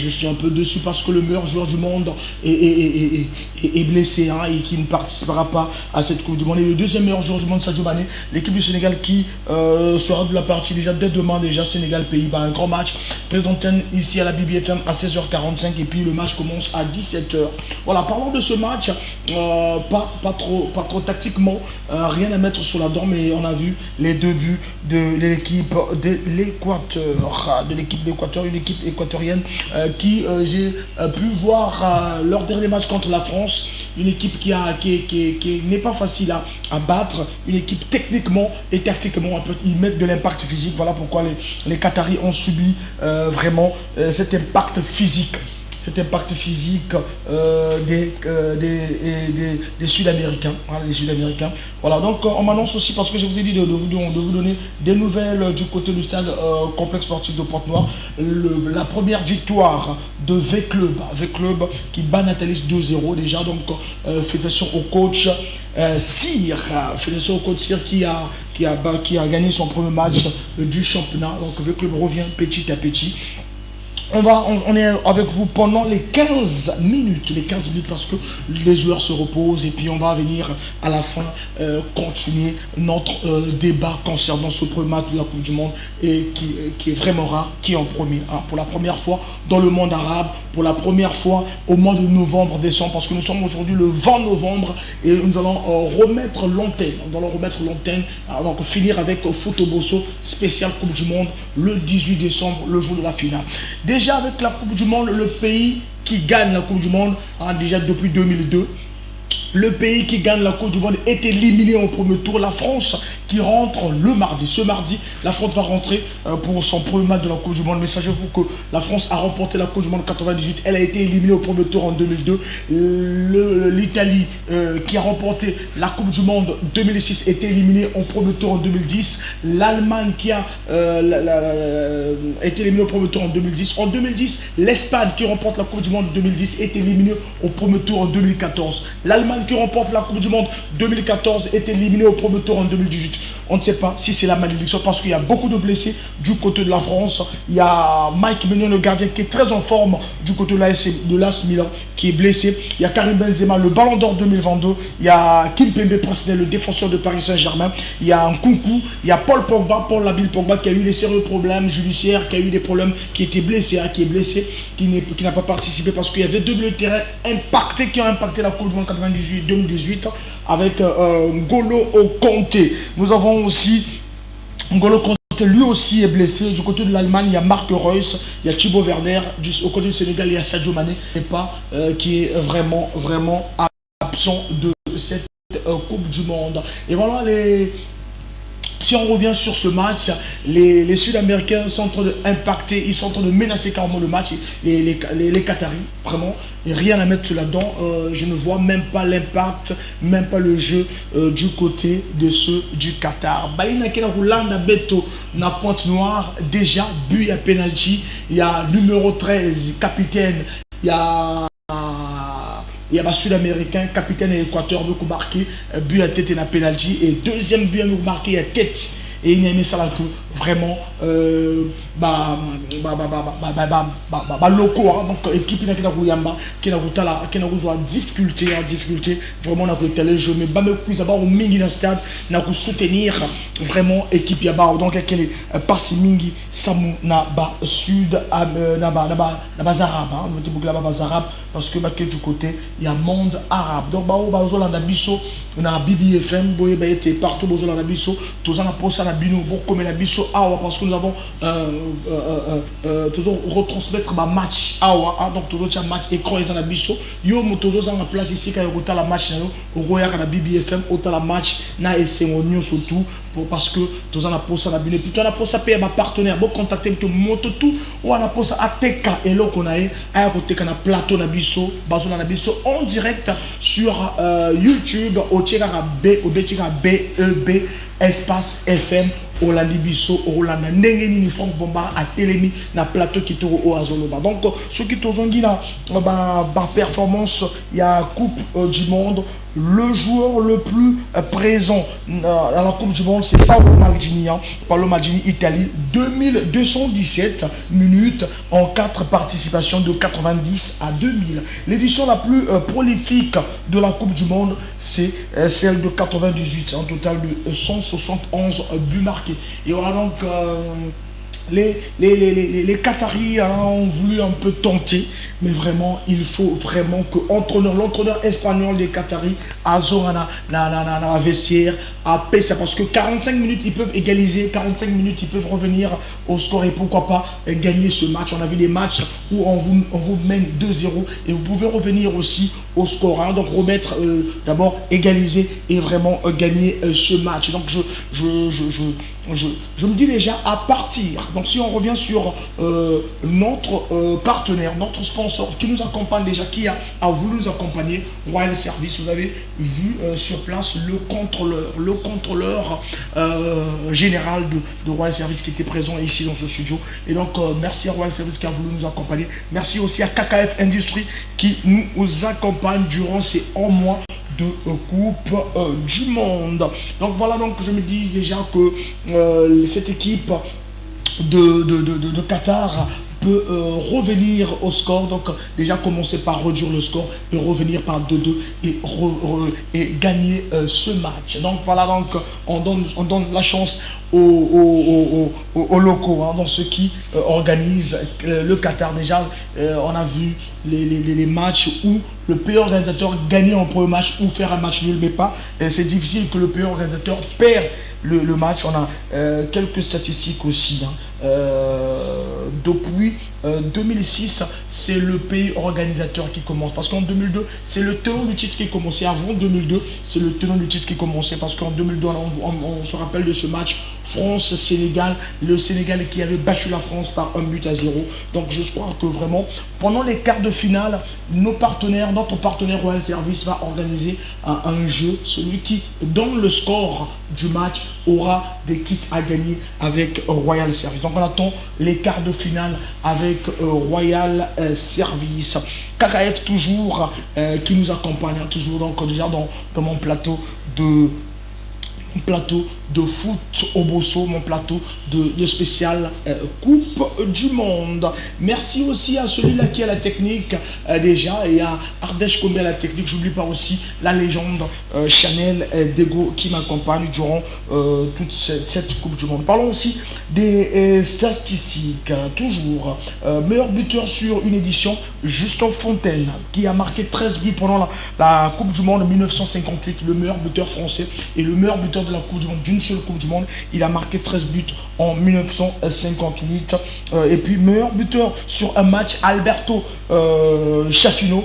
Speaker 2: suis un peu dessus parce que le meilleur joueur du monde est blessé et qui ne participera pas à cette Coupe du Monde. Et le deuxième meilleur joueur du monde, Sadio Mané, l'équipe du Sénégal qui sera de la partie déjà dès demain, déjà Sénégal-Pays-Bas, un grand match présenté ici à la BBFM à 16h45 et puis le match commence à 17h. Voilà, parlons de ce match, pas trop tactiquement, rien à mettre sur la dent, mais on a vu les deux buts de l'équipe de l'Équateur, de l'équipe l'équipe d'Équateur, une équipe équatorienne qui, j'ai pu voir leur dernier match contre la France, une équipe qui n'est pas facile à battre, une équipe techniquement et tactiquement, ils mettent de l'impact physique. Voilà pourquoi les Qataris ont subi vraiment cet impact physique. Cet impact physique des Sud-Américains. Voilà, les Sud-Américains. Voilà, donc on m'annonce aussi, parce que je vous ai dit de vous donner des nouvelles du côté du stade complexe sportif de Pointe-Noire. La première victoire de V-Club qui bat Natalis 2-0 déjà. Donc félicitations au coach Cyr. Félicitations au coach Cyr qui a gagné son premier match du championnat. Donc V-Club revient petit à petit. On est avec vous pendant les 15 minutes parce que les joueurs se reposent et puis on va venir à la fin continuer notre débat concernant ce premier match de la Coupe du Monde et qui est vraiment rare, qui est en premier, hein, pour la première fois dans le monde arabe, pour la première fois au mois de novembre, décembre, parce que nous sommes aujourd'hui le 20 novembre et nous allons remettre l'antenne, donc finir avec Photo Bosso spécial Coupe du Monde le 18 décembre, le jour de la finale. Déjà avec la Coupe du Monde, le pays qui gagne la Coupe du Monde, hein, déjà depuis 2002, le pays qui gagne la Coupe du Monde est éliminé au premier tour. La France qui rentre le mardi. Ce mardi, la France va rentrer pour son premier match de la Coupe du Monde. Mais sachez-vous que la France a remporté la Coupe du Monde 98. Elle a été éliminée au premier tour en 2002. L'Italie qui a remporté la Coupe du Monde 2006 était éliminée au premier tour en 2010. L'Allemagne qui a été éliminée au premier tour en 2010. En 2010, l'Espagne qui remporte la Coupe du Monde 2010 est éliminée au premier tour en 2014. L'Allemagne qui remporte la Coupe du Monde 2014 est éliminée au premier tour en 2018. On ne sait pas si c'est la malédiction parce qu'il y a beaucoup de blessés du côté de la France. Il y a Mike Maignan, le gardien, qui est très en forme du côté de l'AS Milan, qui est blessé. Il y a Karim Benzema, le Ballon d'Or 2022. Il y a Kimpembe Presnel, le défenseur de Paris Saint-Germain. Il y a Nkunku. Il y a Paul Labile Pogba, qui a eu des sérieux problèmes judiciaires, qui a eu des problèmes, qui était blessé, qui n'a pas participé parce qu'il y avait deux bleus de terrain impactés qui ont impacté la Coupe du Monde 2018 avec N'Golo Kanté. Nous avons aussi N'Golo Kanté, lui aussi est blessé. Du côté de l'Allemagne, il y a Marc Reus, il y a Thibaut Werner. Au côté du Sénégal, il y a Sadio Mané, qui est vraiment absent de cette Coupe du Monde. Et voilà si on revient sur ce match, les Sud-Américains sont en train d'impacter, ils sont en train de menacer carrément le match, les Qataris, vraiment, et rien à mettre là-dedans. Je ne vois même pas l'impact, même pas le jeu du côté de ceux du Qatar. Baïna Kena Roulanda Beto, na Pointe-Noire, déjà, but à penalty, il y a numéro 13, capitaine, il y a Sud-Américain, capitaine et Équateur, beaucoup marqué, but à tête et na penalty. Et deuxième but à marqué à tête. Et il y a aimé ça là que vraiment locaux, donc équipe qui n'a difficulté vraiment on a pu le jeu mais plus d'abord au mingi dans stade n'a pu soutenir vraiment équipe yaba donc quel est passi mingi samu na ba sud na ba arabe on dit beaucoup là-bas arabe parce que du côté il y a monde arabe donc bazolanda biso na BDFM boye ba été partout bazolanda biso tous en posa na bino comme la biso awa parce que nous avons toujours retransmettre ma match awa donc toujours un match écran ils en a biso yo toujours en place ici quand il y a la match na yo roya na BBFM autant la match na esengonyo surtout parce que tous en a posa na bino puis on a posa payer ma partenaire bon contacter que moto tout ou on a posa ateka et là qu'on a à côté kana plateau na biso bazo na biso en direct sur YouTube au tcheka B au betcheka BEB espace FM Olandi biso Olanda ndenge ni forme bomba à télémi na plateau qui tourne au azoloba donc ceux qui tozongi na performance il y a Coupe du Monde. Le joueur le plus présent dans la Coupe du Monde, c'est Paolo Maldini, Italie, 2217 minutes en 4 participations de 90 à 2000. L'édition la plus prolifique de la Coupe du Monde, c'est celle de 98, un total de 171 buts marqués. Et voilà donc les Qataris ont voulu un peu tenter, mais vraiment, il faut vraiment que l'entraîneur espagnol des Qataris, Azorana, la vestiaire, à Pessa, parce que 45 minutes, ils peuvent égaliser, 45 minutes, ils peuvent revenir au score et pourquoi pas gagner ce match. On a vu des matchs où on vous mène 2-0 et vous pouvez revenir aussi au score. Hein, donc remettre, d'abord égaliser et vraiment gagner ce match. Donc je me dis déjà à partir. Donc si on revient sur notre partenaire, notre sponsor qui nous accompagne déjà, qui a voulu nous accompagner, Royal Service, vous avez vu sur place le contrôleur général de Royal Service qui était présent ici dans ce studio. Et donc merci à Royal Service qui a voulu nous accompagner. Merci aussi à KKF Industries qui nous accompagne durant ces 1 mois de Coupe du Monde. Donc voilà, donc je me dis déjà que cette équipe de Qatar peut revenir au score, donc déjà commencer par réduire le score et revenir par 2-2 et gagner ce match. Donc voilà, donc on donne la chance aux locaux, hein, dans ceux qui organisent le Qatar. Déjà on a vu les matchs où le pays organisateur gagnait en premier match ou faire un match nul, mais pas. C'est difficile que le pays organisateur perd le match. On a quelques statistiques aussi. Hein. Depuis 2006, c'est le pays organisateur qui commence. Parce qu'en 2002, c'est le tenant du titre qui a commencé. Avant 2002, c'est le tenant du titre qui a commencé. Parce qu'en 2002, on se rappelle de ce match France-Sénégal. Le Sénégal qui avait battu la France par 1-0. Donc je crois que vraiment, pendant les quarts de finale, notre partenaire Royal Service va organiser un jeu. Celui qui donne le score du match aura des kits à gagner avec Royal Service. Donc on attend les quarts de finale avec Royal Service. KKF toujours qui nous accompagne, toujours donc déjà dans mon plateau de foot au Bosso, mon plateau de spécial Coupe du Monde. Merci aussi à celui-là qui a la technique déjà, et à Ardèche Kombi à la technique. J'oublie pas aussi la légende Chanel Dego qui m'accompagne durant toute cette Coupe du Monde. Parlons aussi des statistiques. Toujours meilleur buteur sur une édition, Justin Fontaine, qui a marqué 13 buts pendant la Coupe du Monde 1958, le meilleur buteur français et le meilleur buteur de la Coupe du Monde, d'une seule Coupe du Monde. Il a marqué 13 buts en 1958. Et puis meilleur buteur sur un match, Alberto Chafino,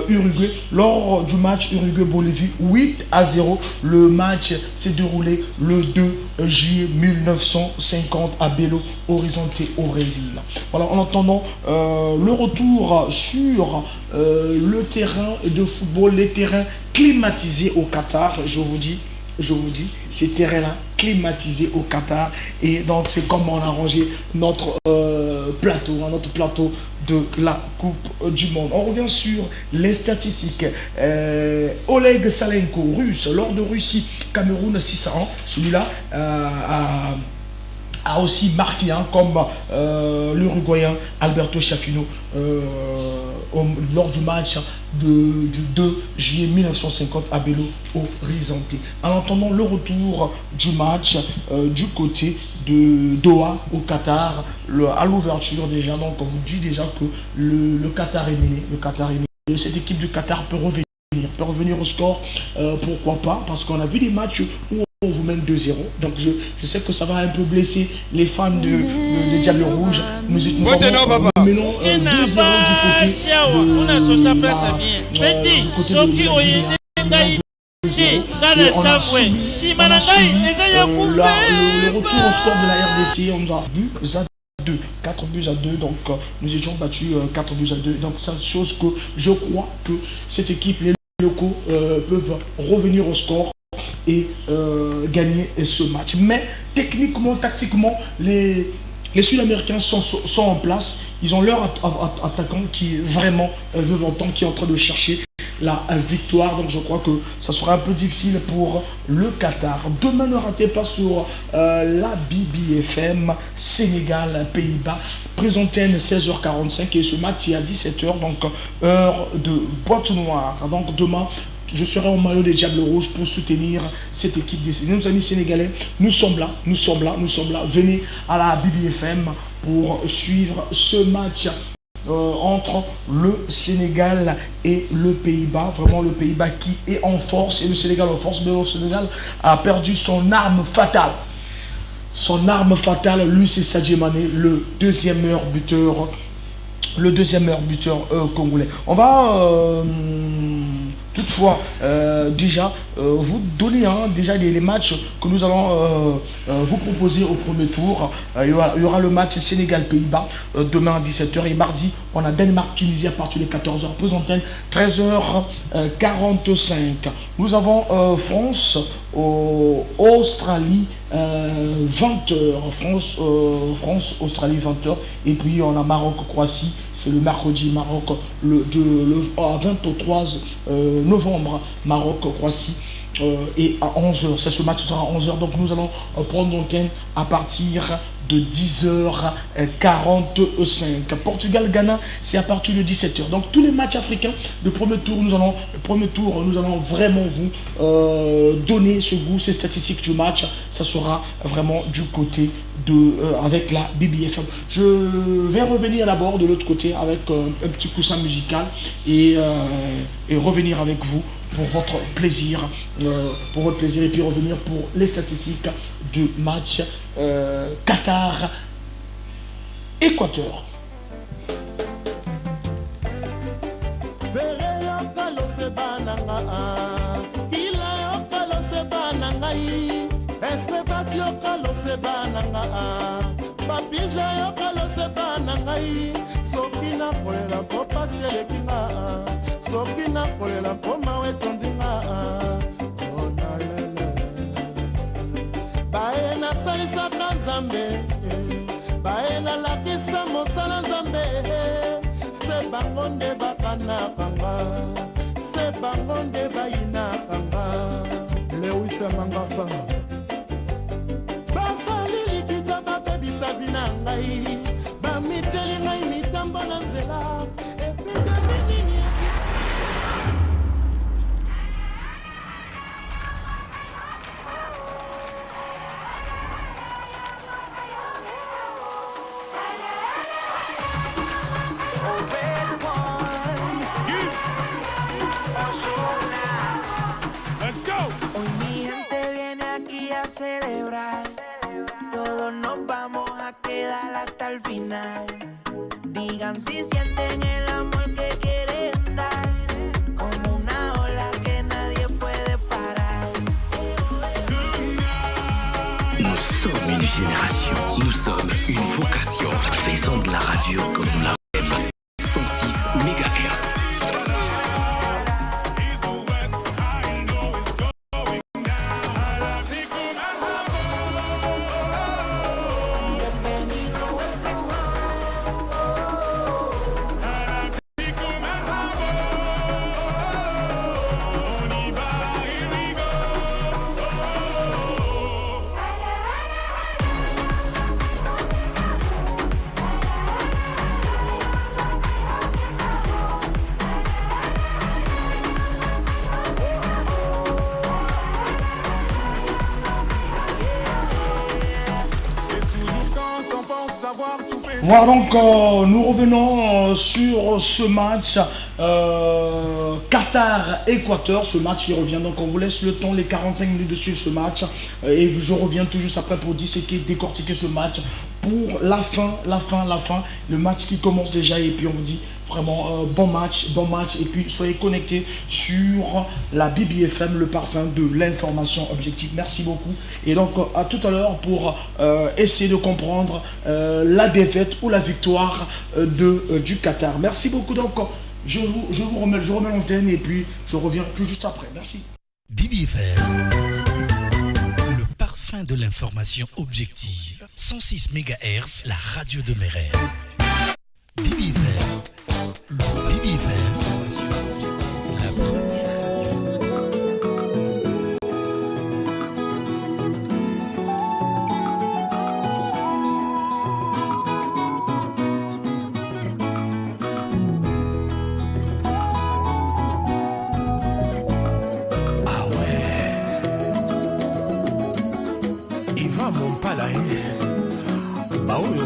Speaker 2: Uruguay, lors du match Uruguay-Bolivie, 8-0. Le match s'est déroulé le 2 juillet 1950 à Belo Horizonte au Brésil. Voilà, en attendant le retour sur le terrain de football, les terrains climatisés au Qatar, je vous dis, ces terrains-là climatisés au Qatar. Et donc c'est comme on a rangé notre plateau de la Coupe du Monde. On revient sur les statistiques. Oleg Salenko, russe, lors de Russie-Cameroun 6-1, celui-là a aussi marqué, hein, comme l'Uruguayen Alberto Chafino lors du match du 2 juillet 1950 à Belo Horizonte. En attendant le retour du match du côté de Doha au Qatar, à l'ouverture déjà, donc on vous dit déjà que le Qatar est mené. Cette équipe du Qatar peut revenir au score, pourquoi pas, parce qu'on a vu des matchs où on vous mène 2-0. Donc je sais que ça va un peu blesser les fans de Diable Rouge. Nous menons 2-0 du côté de le retour au score de la RDC, on a vu 4 buts à 2, donc nous étions battus 4 buts à 2. Donc c'est une chose que je crois que cette équipe, les locaux peuvent revenir au score et gagner ce match. Mais techniquement, tactiquement, les Sud-Américains sont en place. Ils ont leur attaquant qui vraiment veut longtemps, qui est en train de chercher la victoire. Donc je crois que ça sera un peu difficile pour le Qatar. Demain, ne ratez pas sur la BBFM Sénégal Pays-Bas, présenté à 16h45, et ce match est à 17h, donc heure de boîte noire. Donc demain, je serai en maillot des Diables Rouges pour soutenir cette équipe des Sénégalais. Nos amis sénégalais, nous sommes là. Venez à la BBFM pour suivre ce match entre le Sénégal et le Pays-Bas. Vraiment le Pays-Bas qui est en force et le Sénégal en force. Mais le Sénégal a perdu son arme fatale. Son arme fatale, lui, c'est Sadio Mané, le deuxième meilleur buteur congolais. On va toutefois déjà vous donner déjà les matchs que nous allons vous proposer au premier tour. Il y aura le match Sénégal-Pays-Bas demain à 17h et mardi on a Danemark-Tunisie à partir de 14h. Pause antenne 13h45. Nous avons France Australie 20h. France-Australie 20h. Et puis on a Maroc-Croatie. C'est le mercredi. Maroc à 23 novembre. Maroc-Croatie. Et à 11h. C'est ce match sera à 11h. Donc nous allons prendre l'antenne à partir de 10h45. Portugal-Ghana, c'est à partir de 17h. Donc tous les matchs africains de premier tour, nous allons vraiment vous donner ce goût, ces statistiques du match. Ça sera vraiment du côté avec la BBFM. Je vais revenir d'abord de l'autre côté avec un petit coussin musical et revenir avec vous pour votre plaisir, et puis revenir pour les statistiques du match Qatar-Équateur.
Speaker 14: soki nakolela mpo mawa etondinga onalele baye nasalisaka nzambe baye nalakisa mosala nzambe se bango nde bakanakanga se bango nde bayinakanga lewisa mangasa basali likita bapebisa bina ngai bamiteli ngai mitambo na nzela
Speaker 15: celebrar, todos nos vamos a quedar hasta el final. Digan si sienten el amor que quieren dar, como una ola que nadie puede parar.
Speaker 3: Nous sommes une génération, nous sommes une vocation. Faisons de la radio comme nous la rêvons. 106 MHz.
Speaker 2: Voilà donc nous revenons sur ce match Qatar-Équateur, ce match qui revient. Donc on vous laisse le temps, les 45 minutes de suivre ce match et je reviens tout juste après pour disséquer, décortiquer ce match pour la fin, le match qui commence déjà et puis on vous dit vraiment bon match et puis soyez connectés sur la BBFM, le parfum de l'information objective. Merci beaucoup et donc à tout à l'heure pour essayer de comprendre la défaite ou la victoire du Qatar. Merci beaucoup. Donc je remets l'antenne et puis je reviens tout juste après. Merci.
Speaker 16: BBFM, le parfum de l'information objective. 106 MHz, la radio de mes rêves. BBFM, le BBFM, la première radio.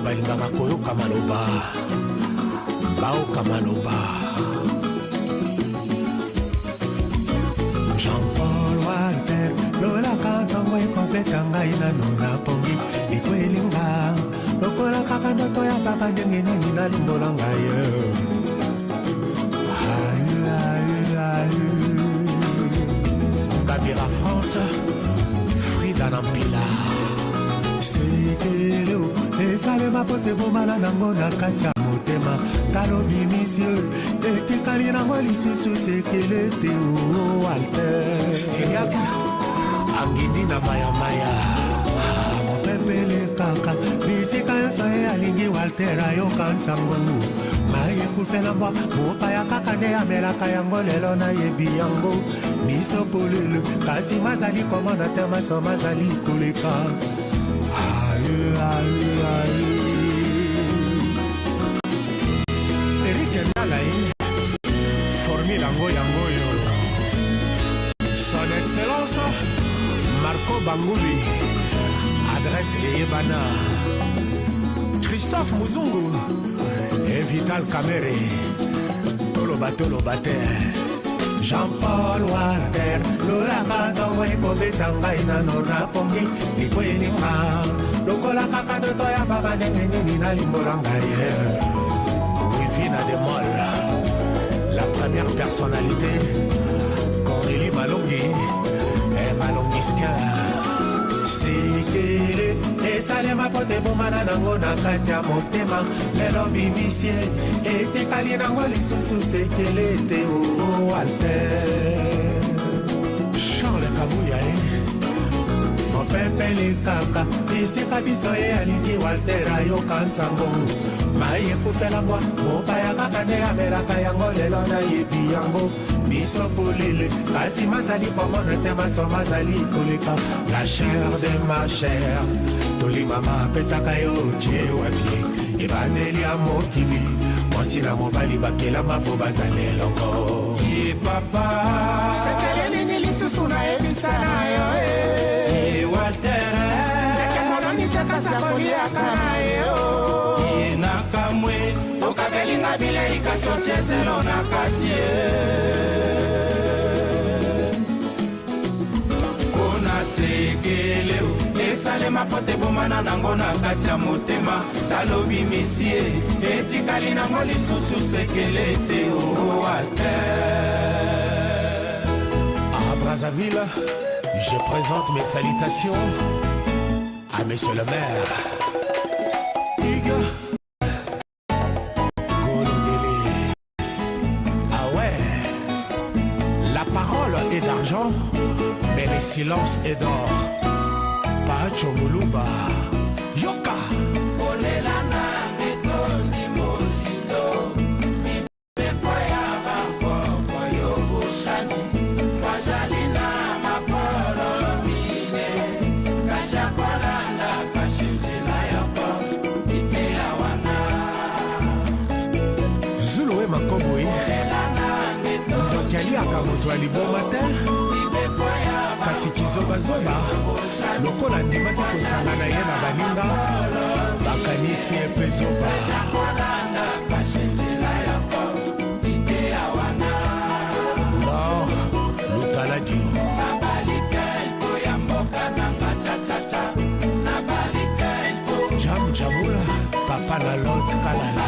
Speaker 17: balingaka koyoka maloba baoka maloba. Jean-Paul Walter lolaka ntango ekobeta ngai nano napongi ekwelinga lokola kaka ndoto ya papa ndenge nini nalimbola ngai. Kabira France Frida Nampila sekele esalema po te bomala nango na kati ya motema talobi monsieur etikali nango lisusu sekele te o Walter Siriak angindi na mayamaya mopepele kaka bisika nyonso ye alingi Walter ayoka nsango mai ekufela mbwa mopaya kaka nde amelaka yango lelo nayebi yango miso polele kasi mazali komona te maso mazali koleka. Eric Ndalai formule yango yo son excellence Marco Banguli adresse eyebana Christophe Muzungu et Vital Kamere toloba te Jean-Paul Walter lolaka ntango ekobeta ngai nano napongi ekweninga lokola kaka ndoto ya papa ndenge nini nalimbola ngai. Wivina de Mol, la première personnalité Cornélie Malongi et Malongiska sekele esalema po te bomana nango na kati ya motema lelo bimisie etikali nango lisusu sekele te o Walter. Charles Kabuya mopepele kaka bisika biso ye alingi Walter ayoka nsango mai ekufela mbwa mopaya kaka nde amelaka yango lelo nayebi yango biso polele kasi mazali komona te maso mazali koleka. La chair de ma chair tolimama apesaka yo tie wapie ebandeli ya mokili mwasi na mobali bakelama po bazali elongo ye papa sekele nini lisusu nayebisa na yo Walter ndeke molongi tekasa koliaka na yo ye nakamwe okabelinga bilei kasotiezelo na katie kona sekele esalema po te bomana nango na kati ya motema talobi misie etikali nango lisusu sekele te o Walter. À Brazzaville, je présente mes salutations à monsieur le maire Hugues Golondele. Ah ouais, la parole est d'argent, mais le silence est d'or. Pacho Mulumba Yoka Olelana Metondi Mosindo Mipepoya Bampo Yobushani Kajalina Mapolo Mine Kashakolanda Kashimjila Yako Ikea Wana Zuluwe Makoboy Olelana Metondi Ndokiali Akamoto Alibomate kasi kizobazoba lokola ndimaki kosanga na ye na baninga bakanisi epe zoba lor lutala dio jam jamula papa na lot kalala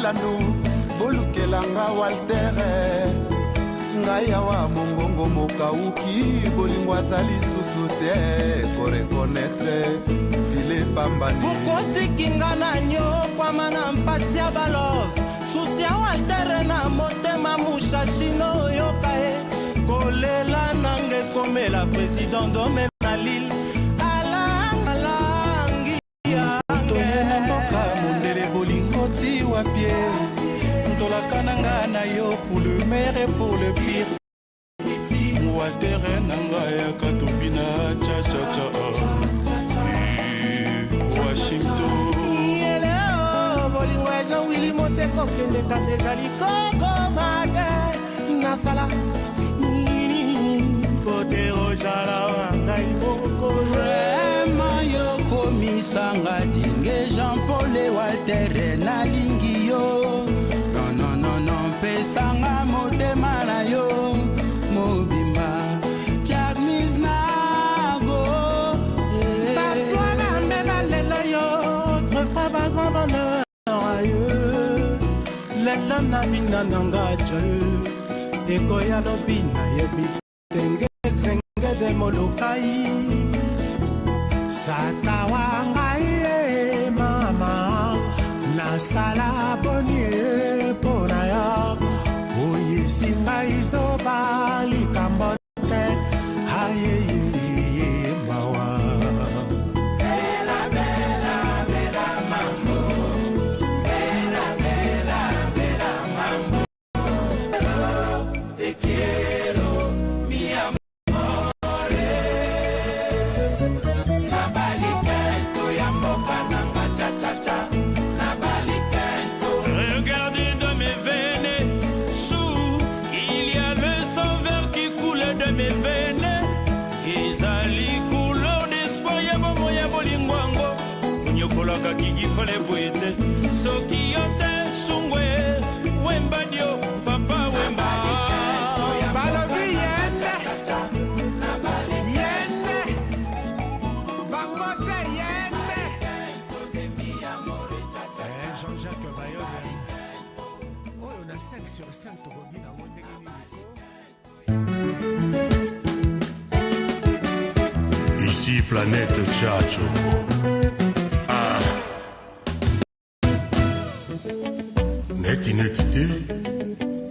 Speaker 18: Lanu bolukelanga Walter ngai awa mongongo mokauki bolingo azali susu te korekonetre file pambani
Speaker 8: okotikinga na nyo kwama na mpasi ya balove susi ya Walter na motema mushashino oyoka e kolela nange komela president dome na lile alangi yange mboka mondele bolingo ti wapie ntolaka nanga na yo pour le meilleur et pour le pire
Speaker 17: ndekate ezali kokomate nasala nini pote ozala wangai moko
Speaker 19: vraiment yokomisanga dinge Jean-Paul et Walter nalingi yo non pesanga motema na yo mobimba Jagmis Nago
Speaker 17: baswana mbeba lelo yo autrefois bagrand bonheur aïeux lelo na bina nanga joyeux ekoya lobi na yebi tenge senge de molokai satawa ngai mama nasala boni mpona ya oyesi ngai zoba likambo te ayeye mawa
Speaker 8: Kiki fale boite soki yote sungwe wemba dio papa wemba
Speaker 17: balobi yende yende bangote yende Jean-Jacques Bayonne oyo na 5 sur 5 tokobi na ngo ndenge nini
Speaker 10: Ici planète Tchatcho. Neti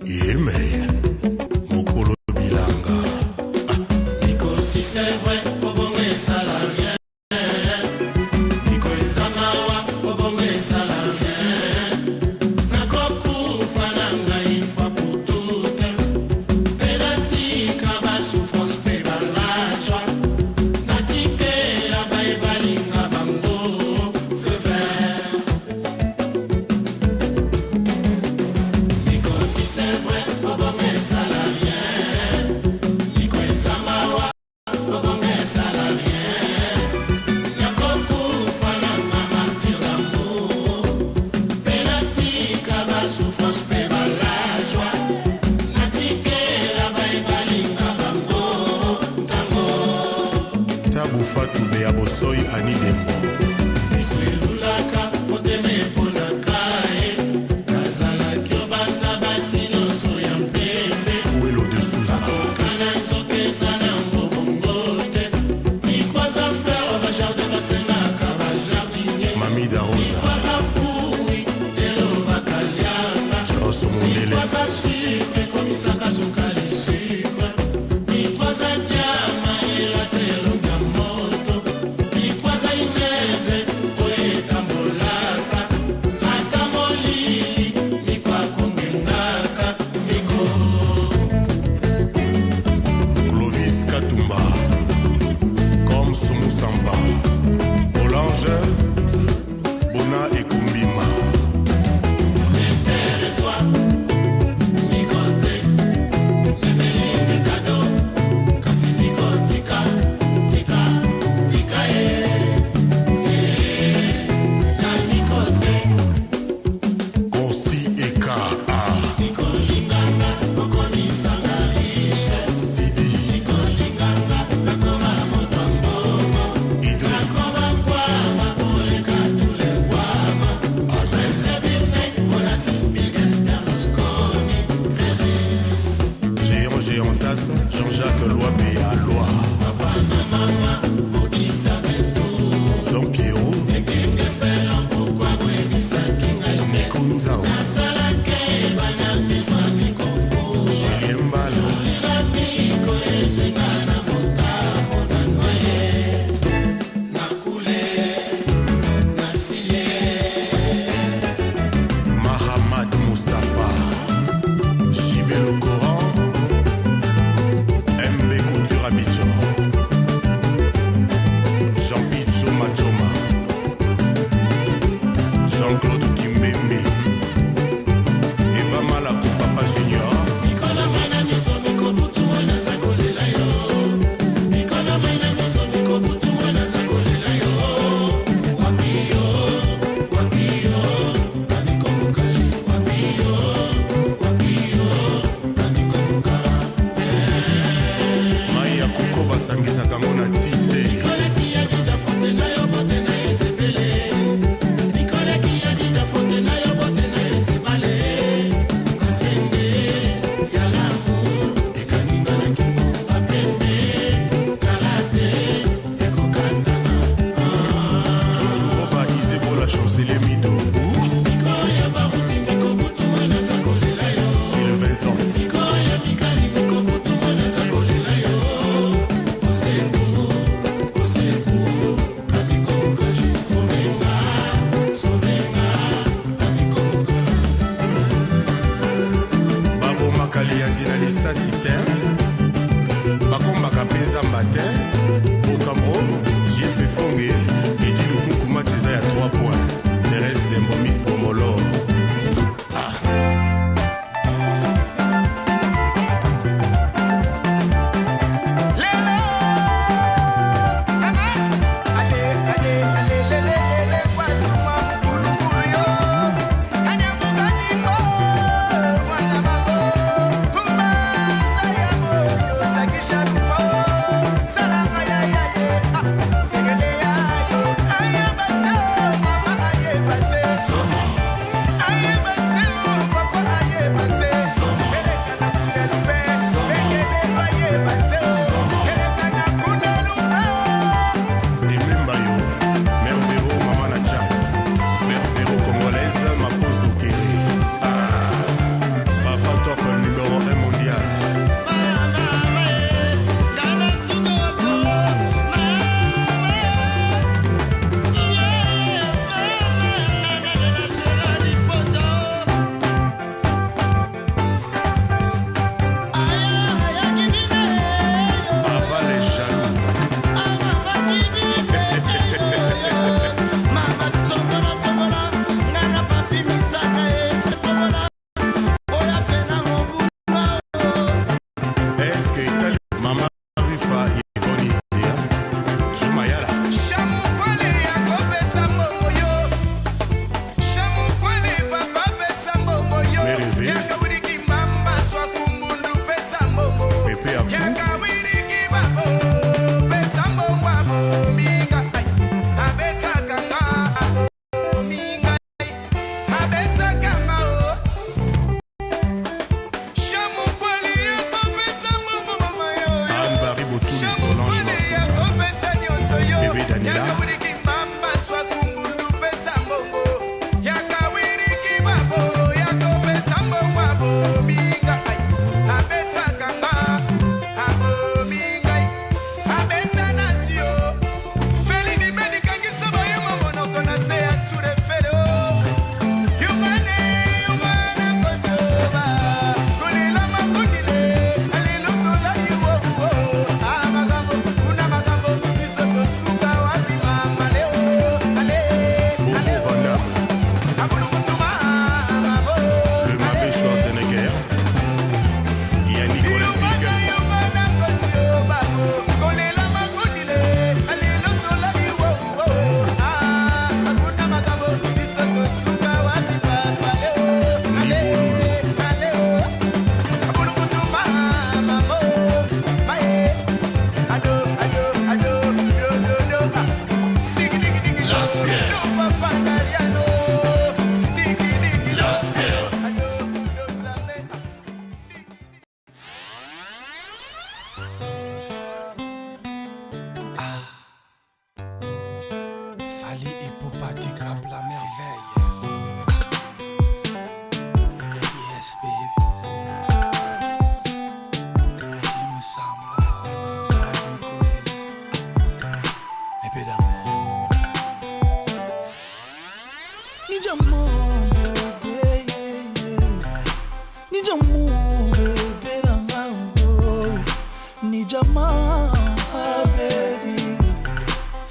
Speaker 10: yeme mokolo bilanga
Speaker 11: Nico si c'est vrai obonge salarié Nico ezamawa obonge salarié Nakoku fananga une fois pour toutes Penati kaba souffrance fait la joie Natike la baïbalinga bango feu vert C'est vrai, obonge salarié Nico ezamawa obonge salarié Nakoku fananga martyr l'amour Penati kaba souffrance fait la joie Natike la baïbalinga bango tango
Speaker 10: Tabu Fatou Bea Bosoy Ani Dembo
Speaker 11: Iswilulaka oteme ponakae Kazalaki obata basino soya mpembe
Speaker 10: Fuelo de Souza
Speaker 11: Akokana nzoke ezana mbobongote Mikwaza fleur bajardin basengaka bajardinier
Speaker 10: Mamida Rosa
Speaker 11: Mikwaza fui elo bakalianga
Speaker 10: Chaos Mondele
Speaker 11: Mikwaza sucre komisaka sukali sucre Mikwaza diama elatelo na moto Mikwaza imeble oetambolaka Ata molili mikwakongengaka Miko
Speaker 10: Clovis Katumba Comme Sumusamba Olange Bona et Kumbima
Speaker 11: Intéresse-toi Mikote Memelingi kado Kasi mikotika Tika Tika Na mikote
Speaker 10: Consti Eka
Speaker 11: Mikolinganga Kokonisanga lishe
Speaker 10: Sidi
Speaker 11: Mikolinganga Nakoma moto mbongo
Speaker 10: Idris
Speaker 11: Nakoma mkwama Oleka tule mkwama
Speaker 10: Amen
Speaker 11: Lebirne Onassis Bill Gates Berlusconi Jésus
Speaker 10: Géantas Jean-Jacques Loabe à Loi
Speaker 11: Papa na mama Vous qui savez tout
Speaker 10: Don Piero
Speaker 11: Ekenge fela Pourquoi Bwebisa Kinga
Speaker 10: Kunzao
Speaker 11: Nasalake Bana Miswa Mikofu
Speaker 10: Julien Mbala
Speaker 11: Lila Miko Ezwinga na motamo na noye Nakule Nasilie
Speaker 10: Mahamad Mustafa Jibel Coran MB Couture Abidjan Jean-Pierre Choma Choma Jean-Claude Kimbembe batongisaka ngo na tite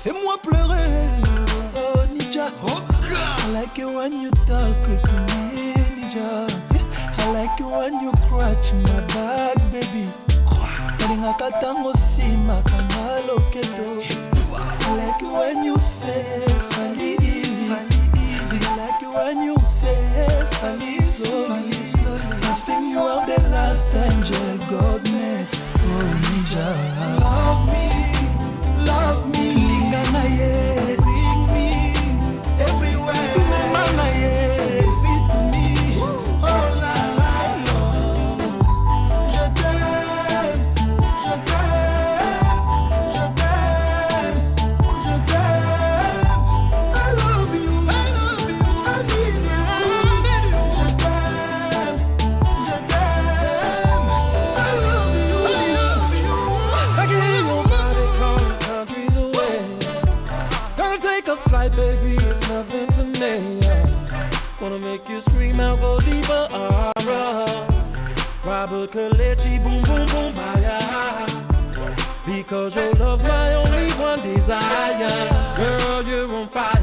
Speaker 11: Fais-moi pleurer, oh Nija. I like it when you talk to me, Nija. I like it when you scratch my back, baby. Kalinga katango sima kanalo keto. I like it when you say fali easy. I like it when you say fali slowly. I think you are the last angel God made. Oh Nija, love me.
Speaker 20: baby, it's nothing to me. Wanna make you scream out, go deeper, Robert Kalechi, boom, boom, boom, fire. Because your love's my only one desire. Girl, you're on fire,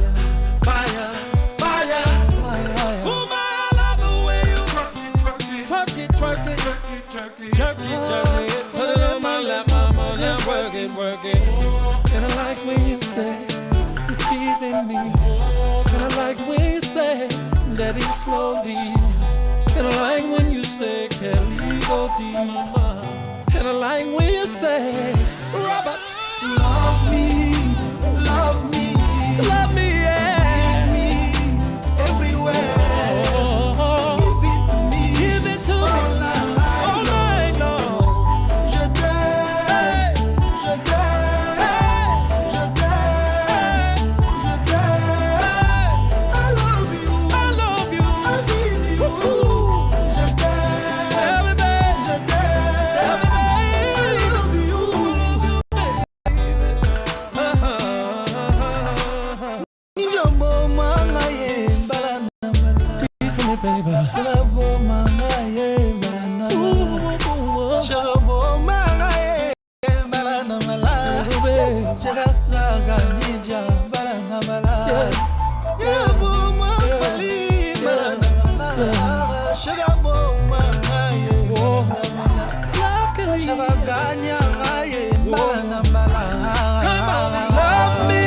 Speaker 20: fire, fire, fire. Oh my, I love the way you twerk it, twerk it, twerk it, twerk it, twerk it, twerk it. Put it on my lap, mama, now work it, work it. And I like when you say you're teasing me. And I like when you say that it's slowly. And I like when you say, Kelly, go deep, mama. And I like when you say, Robert, love me, love me, love me, yeah. Give me everywhere. Give it to me, all night long. Je t'aime, je t'aime, je t'aime, je t'aime. I love you, I love you, I need you. Je t'aime, baby, je t'aime, I love you. Njombo manga ye balana balana. Please for me, baby. Njombo manga ye balana balana. Njombo manga ye balana balana. Njombo nija balana balana. Njombo manga ye balana balana. Njombo manga ye balana balana. Njombo kanya ye balana balana. Come on, love me.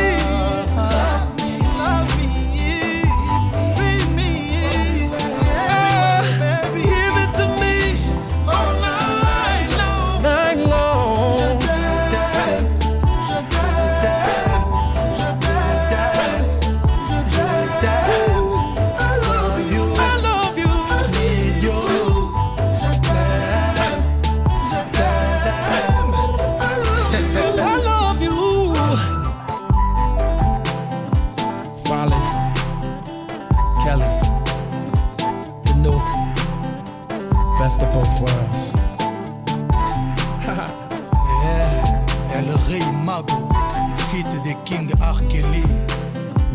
Speaker 21: Best of both worlds.
Speaker 2: Yeah, El Rey Mago, feat de King R. Kelly.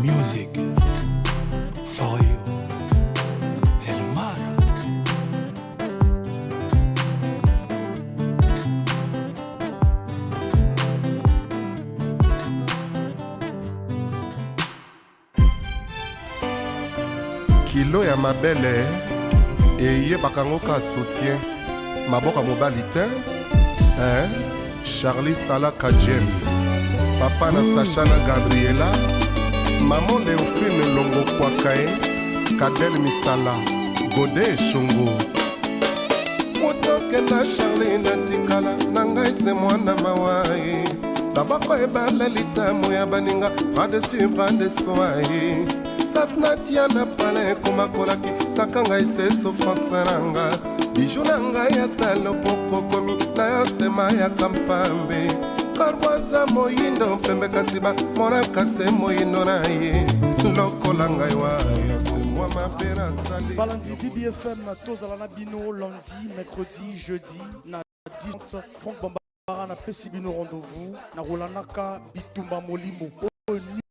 Speaker 2: Music for you. El Mar.
Speaker 10: Kilo ya mabele eyebaka ngo ka soutien maboka mobali te Charlie Salaka James papa na Sacha na Gabriela maman Léophine Longo Kwakae Kadel Misala Gode Shungu motoke na Charlie na tikala na ngai se mwana mawaye tabako ebala litamo ya baninga pas de suivre de soye satnatia na pale komakolaki saka ngai se souffrance nanga bijou na ngai atalo poko komi na yo sema ya kampambe karwaza moyindo pembe kasiba moraka se moyindo na ye lokola ngai wayo se moi mabe na sali
Speaker 2: Balandi BBFM tozala na bino lundi, mercredi, jeudi na 10 Franck Bambara na pesi bino rendez-vous na Rolanaka Bitumba Molimo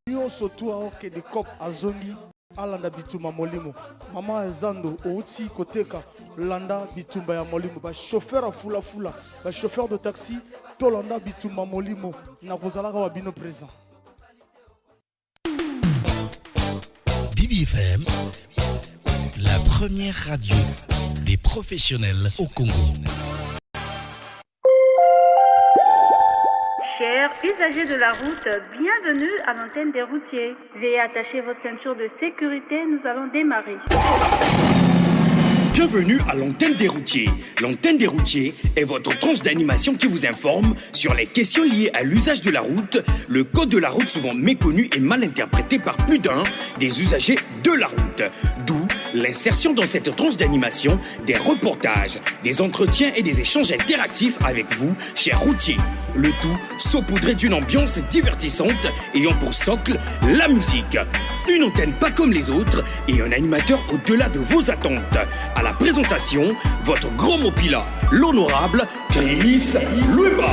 Speaker 2: nyonso to aoke de cop azongi alanda bitumba molimo mama ezando outi koteka landa bitumba ya molimo ba chauffeur a fula ba chauffeur de taxi to landa bitumba molimo na kozalaka wa bino présent.
Speaker 16: DBFM, la première radio des professionnels au Congo.
Speaker 22: Chers usagers de la route, bienvenue à l'antenne des routiers. Veuillez attacher votre ceinture de sécurité, nous allons démarrer.
Speaker 23: Bienvenue à l'antenne des routiers. L'antenne des routiers est votre tranche d'animation qui vous informe sur les questions liées à l'usage de la route, le code de la route souvent méconnu et mal interprété par plus d'un des usagers de la route. D'où l'insertion dans cette tranche d'animation des reportages, des entretiens et des échanges interactifs avec vous, chers routiers. Le tout saupoudré d'une ambiance divertissante ayant pour socle la musique. Une antenne pas comme les autres et un animateur au-delà de vos attentes. À la présentation, votre grand mopila, l'honorable Chris Lueba.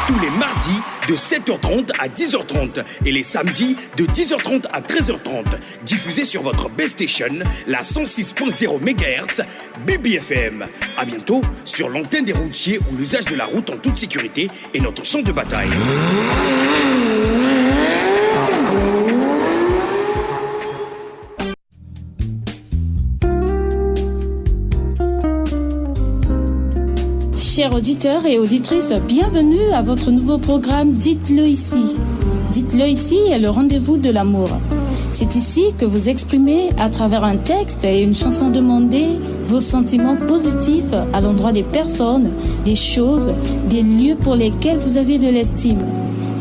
Speaker 23: Tous les mardis de 7h30 à 10h30 et les samedis de 10h30 à 13h30. Diffusé sur votre best station, la 106.0 MHz BBFM. À bientôt sur l'antenne des routiers où l'usage de la route en toute sécurité est notre champ de bataille.
Speaker 22: Chers auditeurs et auditrices, bienvenue à votre nouveau programme Dites-le ici. Dites-le ici est le rendez-vous de l'amour. C'est ici que vous exprimez à travers un texte et une chanson demandée vos sentiments positifs à l'endroit des personnes, des choses, des lieux pour lesquels vous avez de l'estime.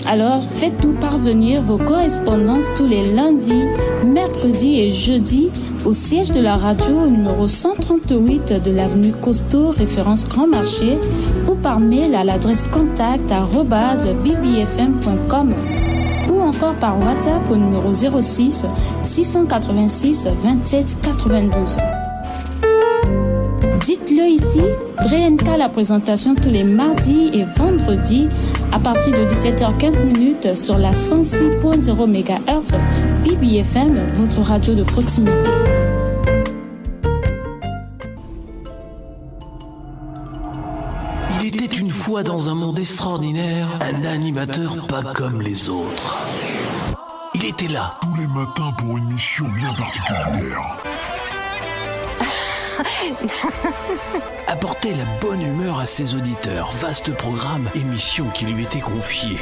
Speaker 22: Alors, faites-nous parvenir vos correspondances tous les lundis, mercredis et jeudis au siège de la radio numéro 138 de l'avenue Costeau, référence Grand Marché, ou par mail à l'adresse contact@bbfm.com ou encore par WhatsApp au numéro 06 686 27 92. Dites-le ici, Drenka la présentation tous les mardis et vendredis à partir de 17h15 sur la 106.0 MHz BBFM, votre radio de proximité.
Speaker 1: Il était une fois dans un monde extraordinaire, un animateur pas comme les autres. Il était là
Speaker 6: tous les matins pour une mission bien particulière.
Speaker 1: Apporter la bonne humeur à ses auditeurs. Vaste programme, émission qui lui était confiée.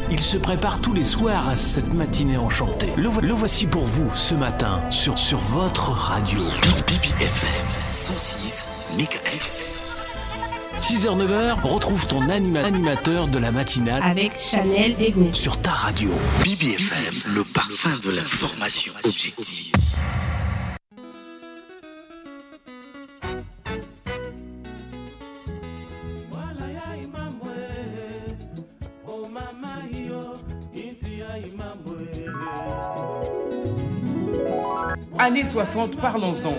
Speaker 1: Il se prépare tous les soirs à cette matinée enchantée. Le voici pour vous ce matin sur votre radio.
Speaker 3: BBFM 106 MHz.
Speaker 1: 6h-9h, retrouve ton animateur de la matinale
Speaker 7: avec Chanel Ego
Speaker 1: sur ta radio.
Speaker 3: BBFM, le parfum de l'information objective.
Speaker 24: Années 60, parlons-en.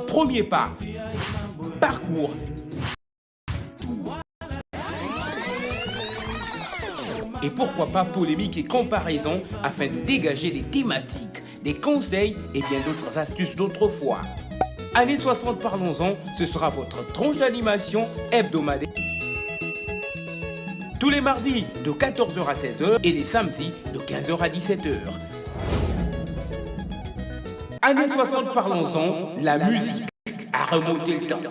Speaker 24: Premier pas. Parcours. Et pourquoi pas polémique et comparaison afin de dégager des thématiques, des conseils et bien d'autres astuces d'autrefois. Années 60, parlons-en, ce sera votre tranche d'animation hebdomadaire. Tous les mardis de 14h à 16h et les samedis de 15h à 17h. Années 60, parlons-en, la musique a remonté le temps.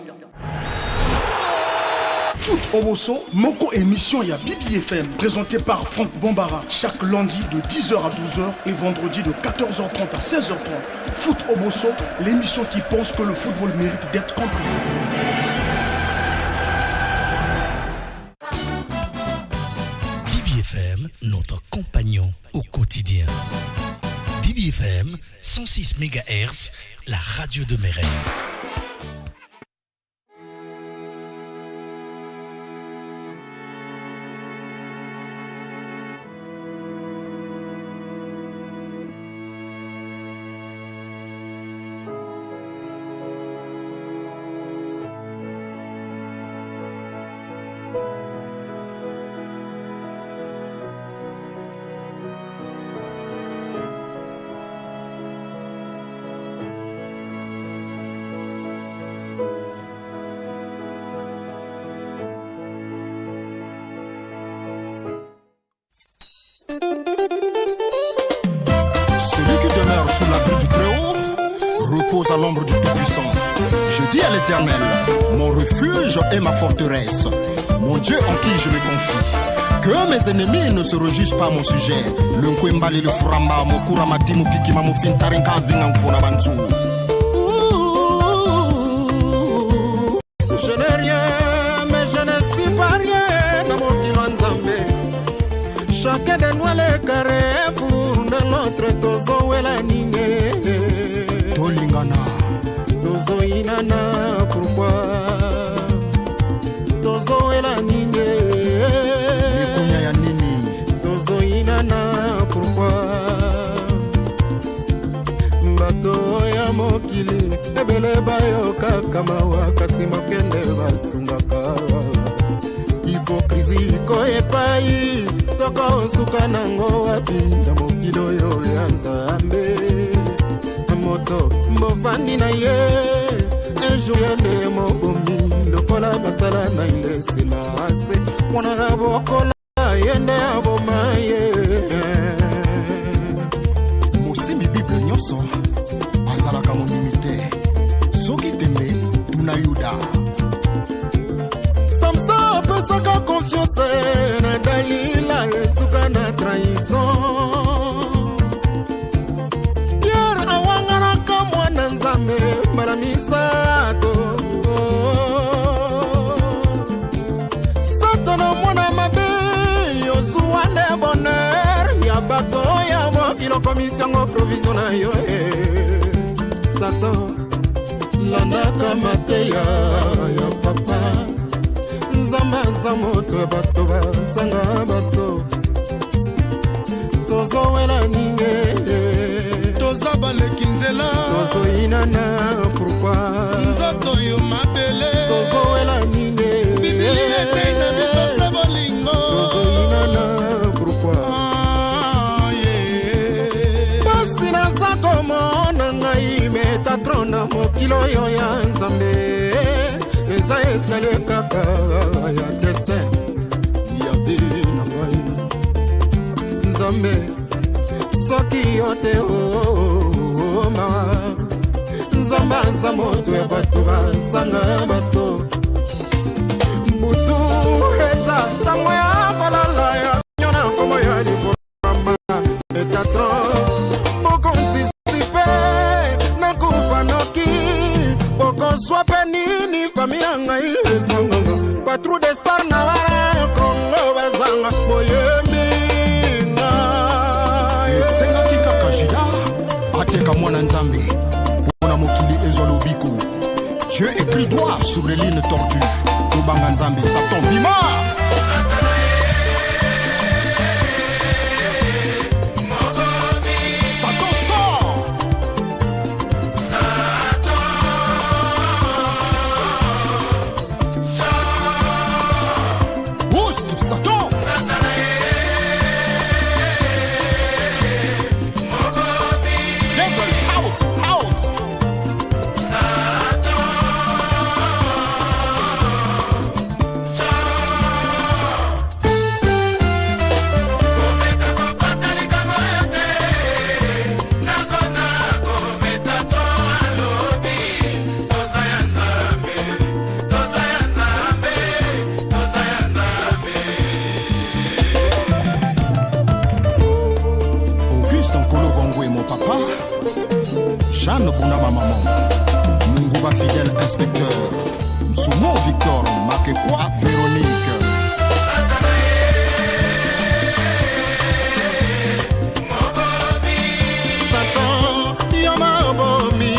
Speaker 2: Foot Oboso, Moko émission ya BBFM, présenté par Franck Bombara, chaque lundi de 10h à 12h et vendredi de 14h30 à 16h30. Foot Oboso, l'émission qui pense que le football mérite d'être compris.
Speaker 16: BBFM, notre compagnon au quotidien. BBFM 106 MHz, la radio de mes rêves.
Speaker 14: Celui qui demeure sous l'abri du Très-Haut repose à l'ombre du Tout-Puissant. Je dis à l'Éternel, mon refuge et ma forteresse, mon Dieu en qui je me confie. Que mes ennemis ne se réjouissent pas à mon sujet. Le Nkwembali, le Furamba, Mokura Madimu, Kikima, Mofin, Tarenka, Vingang, Fonabantu. Je n'ai rien, mais je ne suis pas rien. D'amour qui l'enzambé. Chacun de nous les carrés, de l'autre, Tozo et la Nine. Tolingana. Tozo Inana, pourquoi? Tozo et la Nine. Tozo Inana, pourquoi? Bato ya mokili, ebele bayo kakamawa, kasi mokende basungaka. Hypocrisie, koye
Speaker 18: suka nango wapi na mokili oyo ya Nzambe moto mbofandi na ye ejour yende mobomi lokola basala na ilesila ase mwana bokola yende aboma ye mosimi bible nyonso azalaka monimite soki tembe tuna yuda Samson apesaka confiance na Dalila esuka na trahison Pierre awanganaka mwana Nzambe mbala misato Satana mwana mabe yozuwa nde bonheur ya bato ya mokilo komisiongo provision na yo Satan landaka mateya ya papa Nzambe aza moto ya bato bazanga bato tozowela ninge toza baleki nzela tozoyinana pourkui nzoto yo mabele tozowela ninge bibili etei na biso sa bolingo tozoyinana pourkui pasi naza komona ngai metatrona mokili oyo ya Nzambe eza escalier kaka ya destin ya be na ngai Nzambe soki yo te oma Nzambe aza moto ya bato bazanga bato butu eza ntango ya kolala ya nyona nkombo ya liforama etatro bokonsisipe nakufa noki bokoswa pe nini fami ya ngai ezanga patrouille de star na wala kongo bazanga boyembi esengaki kaka jida ateka mwana Nzambe mpona mokili ezolobiko Dieu est pris droit sur les lignes tordues kobanga Nzambe Satan bima Satan sort Oust Satan Jeanne Bounama Maman, Munguba fidèle inspecteur, Soumo Victor, Makekwa Véronique. Satan, Yama Bomi.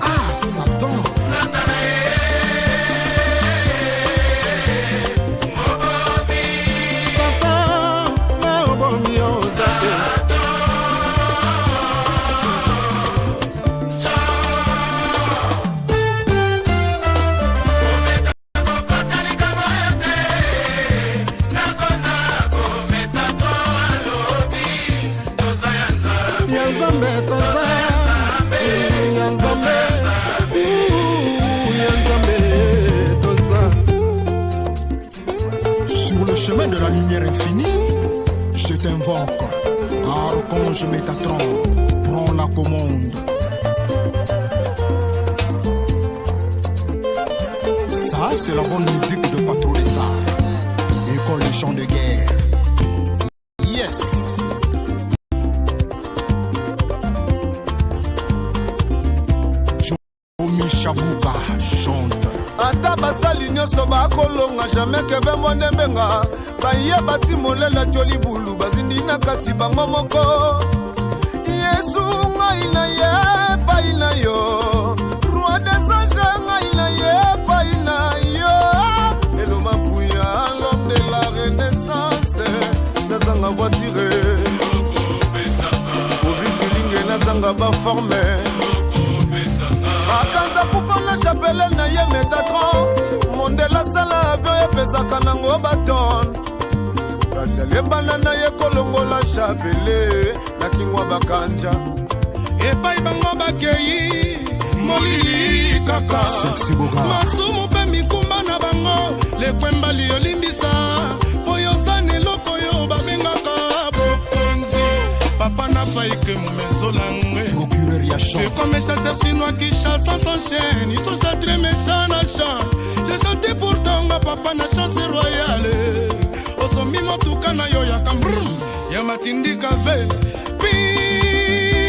Speaker 18: Ah, Satan. Sur le chemin de la lumière infinie, je t'invoque. Archange Métatron, prends la commande. Ça, c'est la bonne musique de Patrouille des Stars. École des chants de guerre. Yes! Chabuka chante.
Speaker 10: Ata basali nyonso bakolonga jamais ke bembo ndembenga baye bati molela joli bulu bazindi na kati bango moko Yesu ngai na ye pai na yo roi des anges ngai na ye pai na yo Elo mapuya l'homme de la renaissance nazanga voiture Ovi feeling nazanga ba forme Bakanza kufana chapele na ye Metatron mondela sala avion epesaka nango baton kasi alembana na ye kolongola chapele na kingwa bakanja epai bango bakei molili kaka masumu mpe mikuma na bango lekwembali olimbisa po yosani eloko yo babengaka bokonzi papa na faike momezolangwe je comme un chasseur chinois qui chasse sans son chien ils sont déjà très méchants na chant j'ai chanté pourtant ma papa na chance royale osomi motuka na yo ya kambrum ya matindika ve pi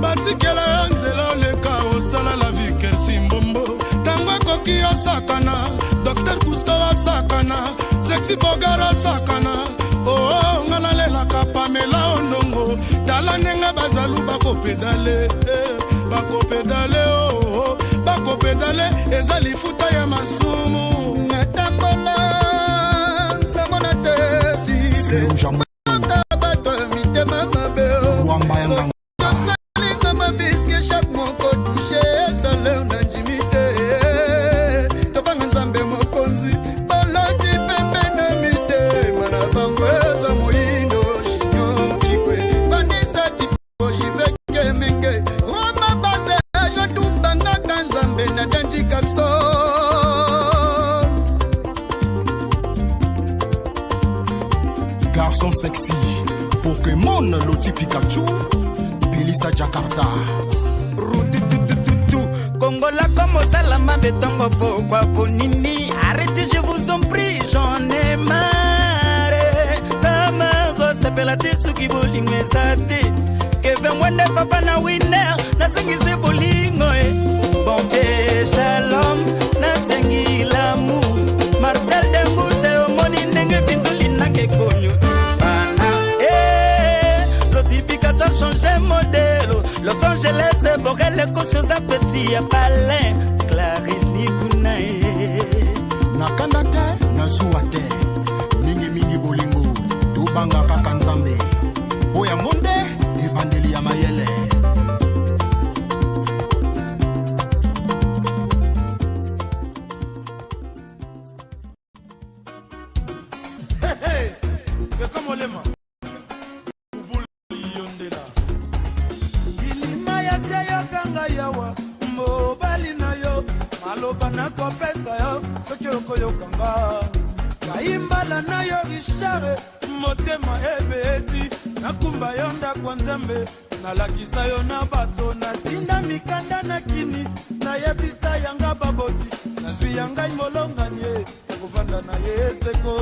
Speaker 10: batikela ya nzela oleka osala la vie kersi mbombo tango ekoki osakana Dr Cousteau asakana sexy bogar asakana oh nga nalelaka Pamela Ondongo tala ndenge bazalu bakopedale oh bakopedale eza lifuta ya masumu natambola namona tesi bato mitema mabe salinga mabiske chaque moko touche saleur na njimite topanga nzambe mokonzi balati pembe na mitema na bango eza moindo shinyo kikwe bandisa tipo jiveke menge roma base ajo tubangaka nzambe na danji kakso
Speaker 14: garçon sexy Pokémon Loti Pikachu Bilisa Jakarta
Speaker 11: Congola comme Salama Betongo pourquoi Bonini arrêtez je vous en prie j'en ai marre ça me gosse Tesu ki bolingo ezate Kevin Wende papa na winner na singise bolingo Bombe shalom na sengi l'amour Marcel Dengute omoni ndenge pinzuli nange konyo changer modèle Los Angeles Borel Kosio Zapeti ya Palin Clarisse Nikunae
Speaker 14: nakanda te nazuwa te mingi bolingo tubanga kaka nzambe oya monde ebandeli ya mayele
Speaker 4: kaimbala na yo Richard motema ebeti nakumba yo ndako nzambe nalakisa yo na bato natinda mikanda na kini nayebisa yanga baboti nazwi yangai molongani ekovanda na ye seko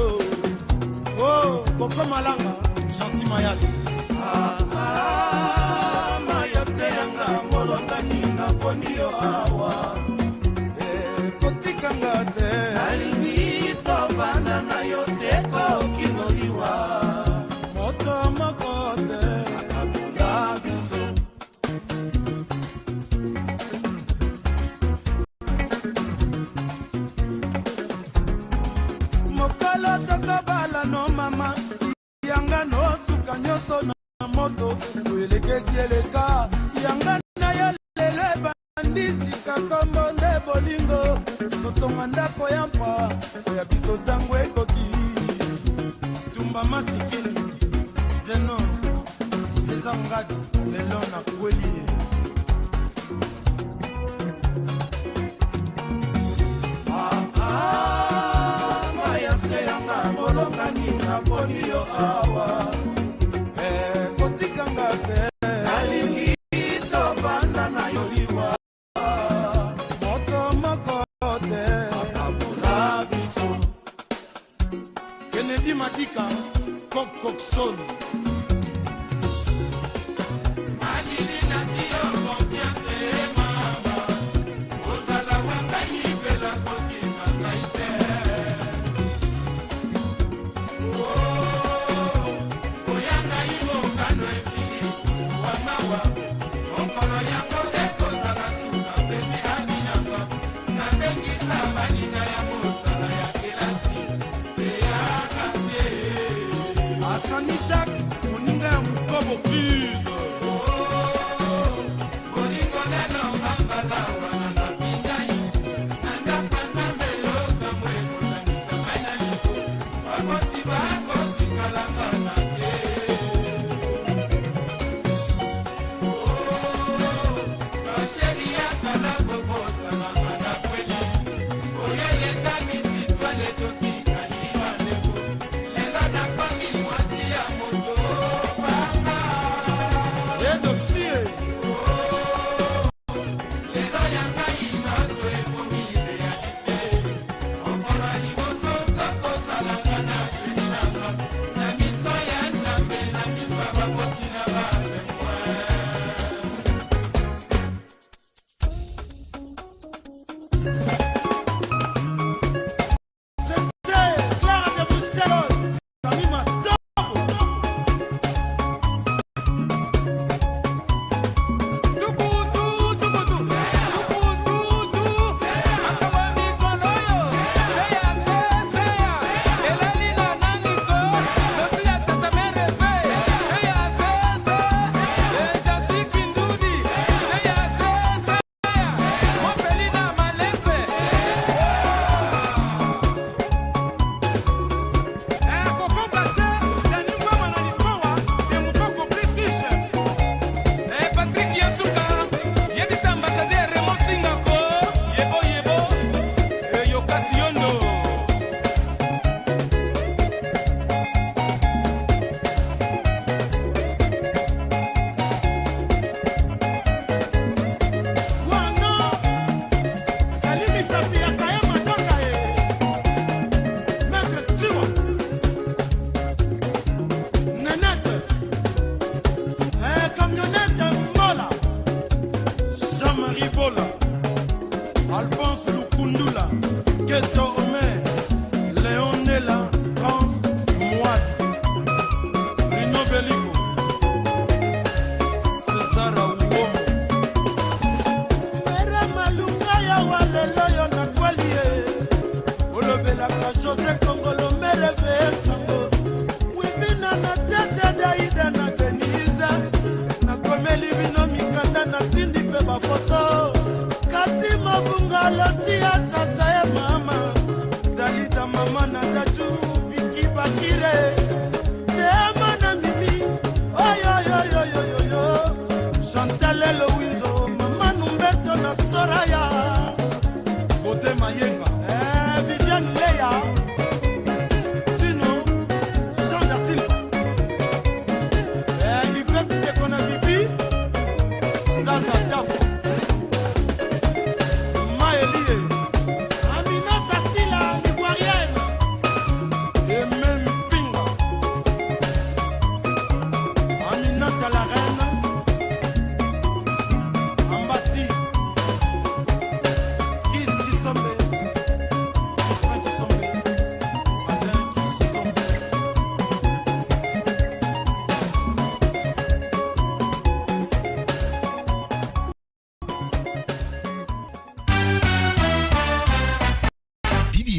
Speaker 4: oh koko malanga chansi mayasi mayase yanga molongani naponi yo awa kotikanga te alingi tobana na yo seko kinoliwa moto moko te akabula biso mokolo tokobala no mama yanga nosuka nyonso na moto oyeleketi eleka yanga na yo lelo ebandisika kombo nde bolingo totonga ndako ya mpa oya biso ntango ekoki tumba masikini zeno sezangadi lelo na kweli mayanse yanga bolongani naponi yo awa kotikanga te nalingi tobanda na yo liwa moto moko te akabula biso Kennedy Matika Kokokson Sanishak, Moninga Mukobo Kid. Moningo Neno Hambala, Wanapinda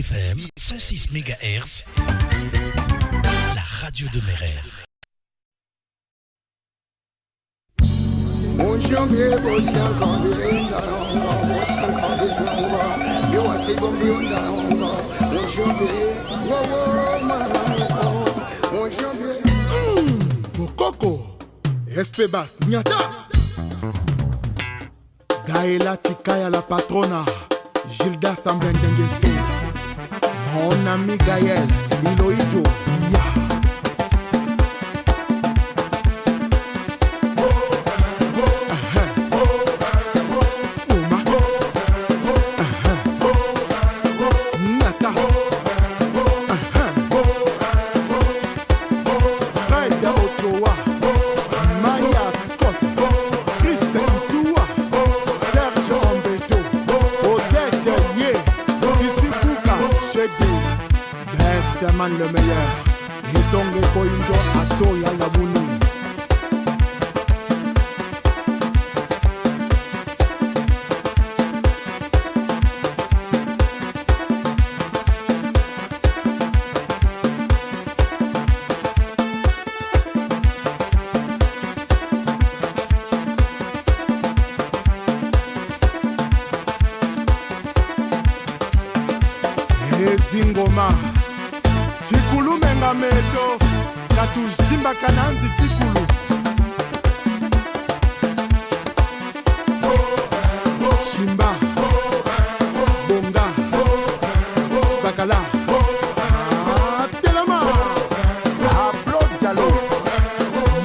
Speaker 16: FM 106 MHz, la radio de mes rêves.
Speaker 14: Coco, Espebas, Nyata Gaëla Tikaya la patrona, Gilda Sambendengeso, mon ami Gaël, Iloïdjo, Ya. Le meilleur, et donc les Koinjo à Toya Labuni. Et Dingoma. Tikulu menga meto Katu jimba kananzi tikulu Shimba Bonga Zakala Telema Ablo Diallo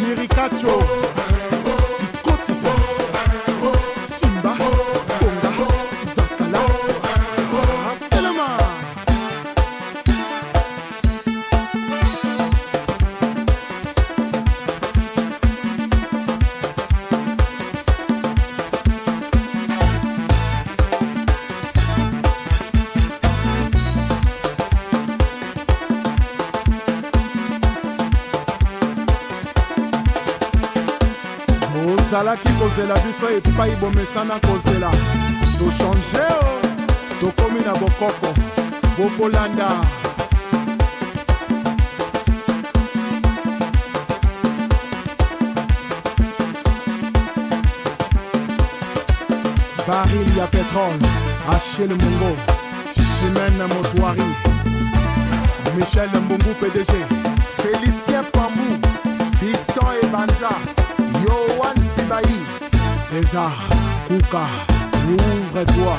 Speaker 14: Yirikacho Tikotisa Shimba Bonga Zakala Telema.
Speaker 5: bozalaki kozela biso epai bomesana kozela tochange tokomi na bokoko bokolanda baril ya pétrole Achille Mungo Chimène Motoari Michel Mbungu PDG Félicien Pambou Fiston Ebanja Yohan Sibaï César Kouka Ouvre-toi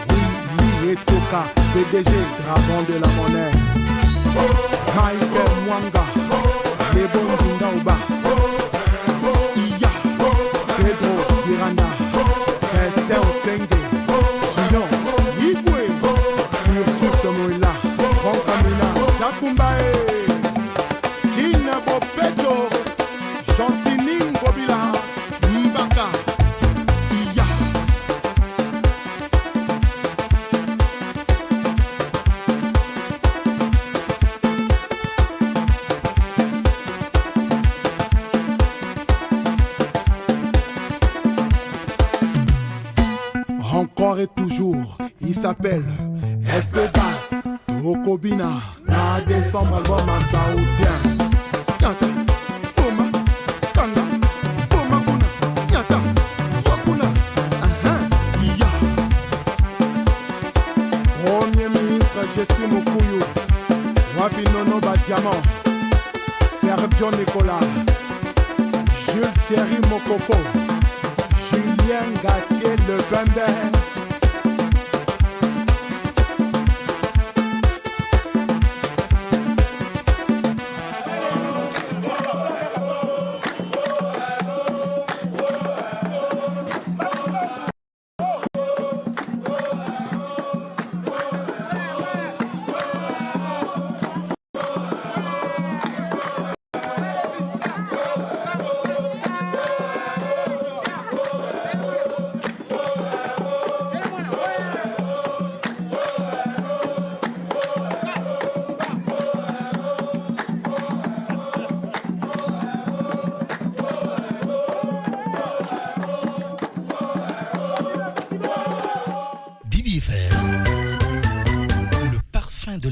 Speaker 5: Oui, Etoka PDG Dragon de la Monnaie Michael Mwanga Lebon Kingaouba Iya Pedro Miranda Esther Osenge Gillon Igwe Ursus Moïla Franck Amina Jakumbae Kina Bopeto Gentini Ngobila Mbaka Iya Encore et toujours, il s'appelle Espedas Tokobina. Na décembre, album en saoudien. Nyata, Toma, Kanga, Toma Kuna, Nyata, Wakuna, Iya. Premier ministre Jessie Mukuyu, Wapi Nono Badiamant, Sergio Nicolas, Jules Thierry Mokoko. Julien Gatier le Bembe.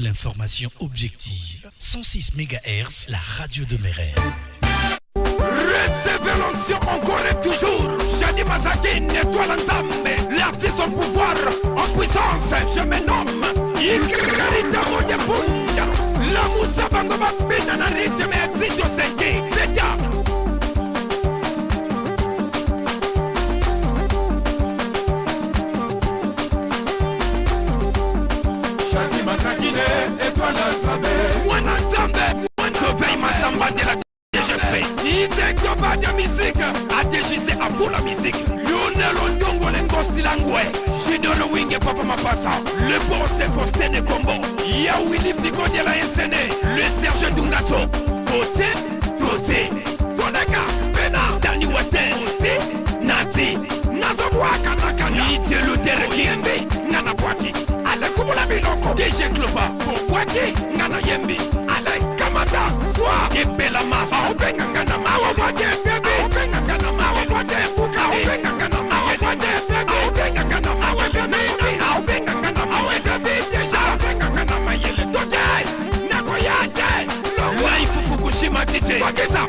Speaker 16: Information objective. 106 MHz, la radio de mes rêves.
Speaker 3: Recevez l'onction encore et toujours. Jadi Mazakine, étoile ensemble. L'artiste en pouvoir, en puissance. Je me nomme Ikrarita Rodepunda. La Moussa Bangoba Binana rythme et Tito Sengi. Beta. Jadi Mazakine, étoile ensemble. Mwana Nzambe, Mwana Masamba de la Titoba de musique, ATJC à vous la musique. Lionel Ondongo Lengosti Langwe, Junior Wing Papa Mapasa, le boss c'est Faustin de Combo, Yaoui Liftico de la SN, le Serge Dungato, Côté, Tonaka, Pena, Stanley Western, Nati, Nazabwaka Nakana, Didier Luther Kiembe, Nana Boati, Ale Kumula Biloko, DJ Kloba, Boati, Nana Yembi, Ale Kamata, Soa, Kepela Massa, Obengangana, Mawa Boati, Bebe, Obengangana, Mawa Boati, Fuka, Obengangana, Mawa Boati, Bebe, Obengangana, Mawa Bebe, Obengangana, Mawa Bebe, Deja, Obengangana, Mayele, Tote, Nakoyate, Longwa, Fukushima Tite, Fagesa,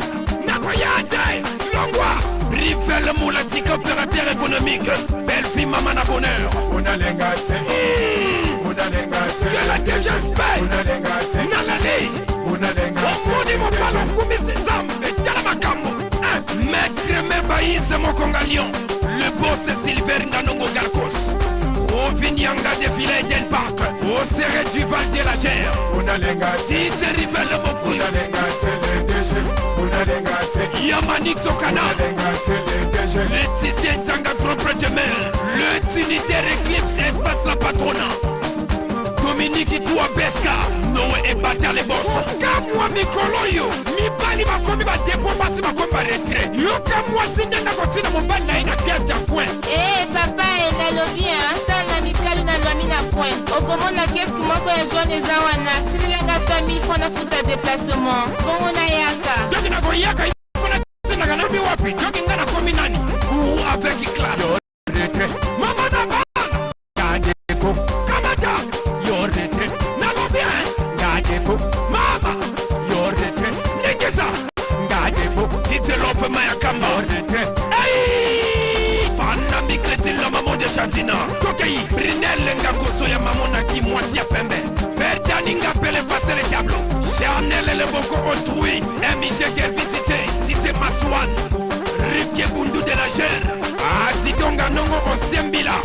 Speaker 3: Nakoyate, Longwa, Rivel Moulatique, opérateur économique, belle fille, maman à bonheur. On a l'engagé. Que la dégespère. Nalali. Omoni mopala kumisi nzambe Tala makambo Maître Mebaïs Mokongalion. Le boss Silver Nganongo Galkos. Au Vinyanga de Villers del Parc. Au Serré du Val de la Gère. Tite Rivel Mokou. Yamanik Sokana. Laetitia Djanga Propre de Mer. Le Trinitaire Eclipse Espace La Patrona. Dominique Itua Beska, Noé et Bata les boss. Kamwa Mikoloyo, mi bali makomi ba depo basi makomi ba retrait. Yo kamwa sinde na kotina mo bali na ina pièce de coin.
Speaker 7: Eh papa na lobi tala mikalu na lami na coin. Okomona qu'est-ce que moko ya jaune eza wana. Tilinga ta 1000 francs na futa déplacement. Bongo na yaka.
Speaker 3: Doki na go yaka fona tsina kana mi wapi. Doki ngana komi nani. avec classe. Yo retrait, maman Nabana, Gadeko, Kamata, yo retrait, n'allons bien, Gadeko, mama, yo retrait, Negeza, Gadeko, Tite Lompe Mayakamba, yo retrait, hey, Fana Mikleti la maman de Chantina, Kokei, Brinel Lenga Kosoya mamona qui moisi à Pembe, Verdaninga Pele passer les tableaux, Chanel et le Boko autrui, MIG Gervitite, Tite Maswan, Rike Bundu de la Gère, Adidonga Nongo Osiembila,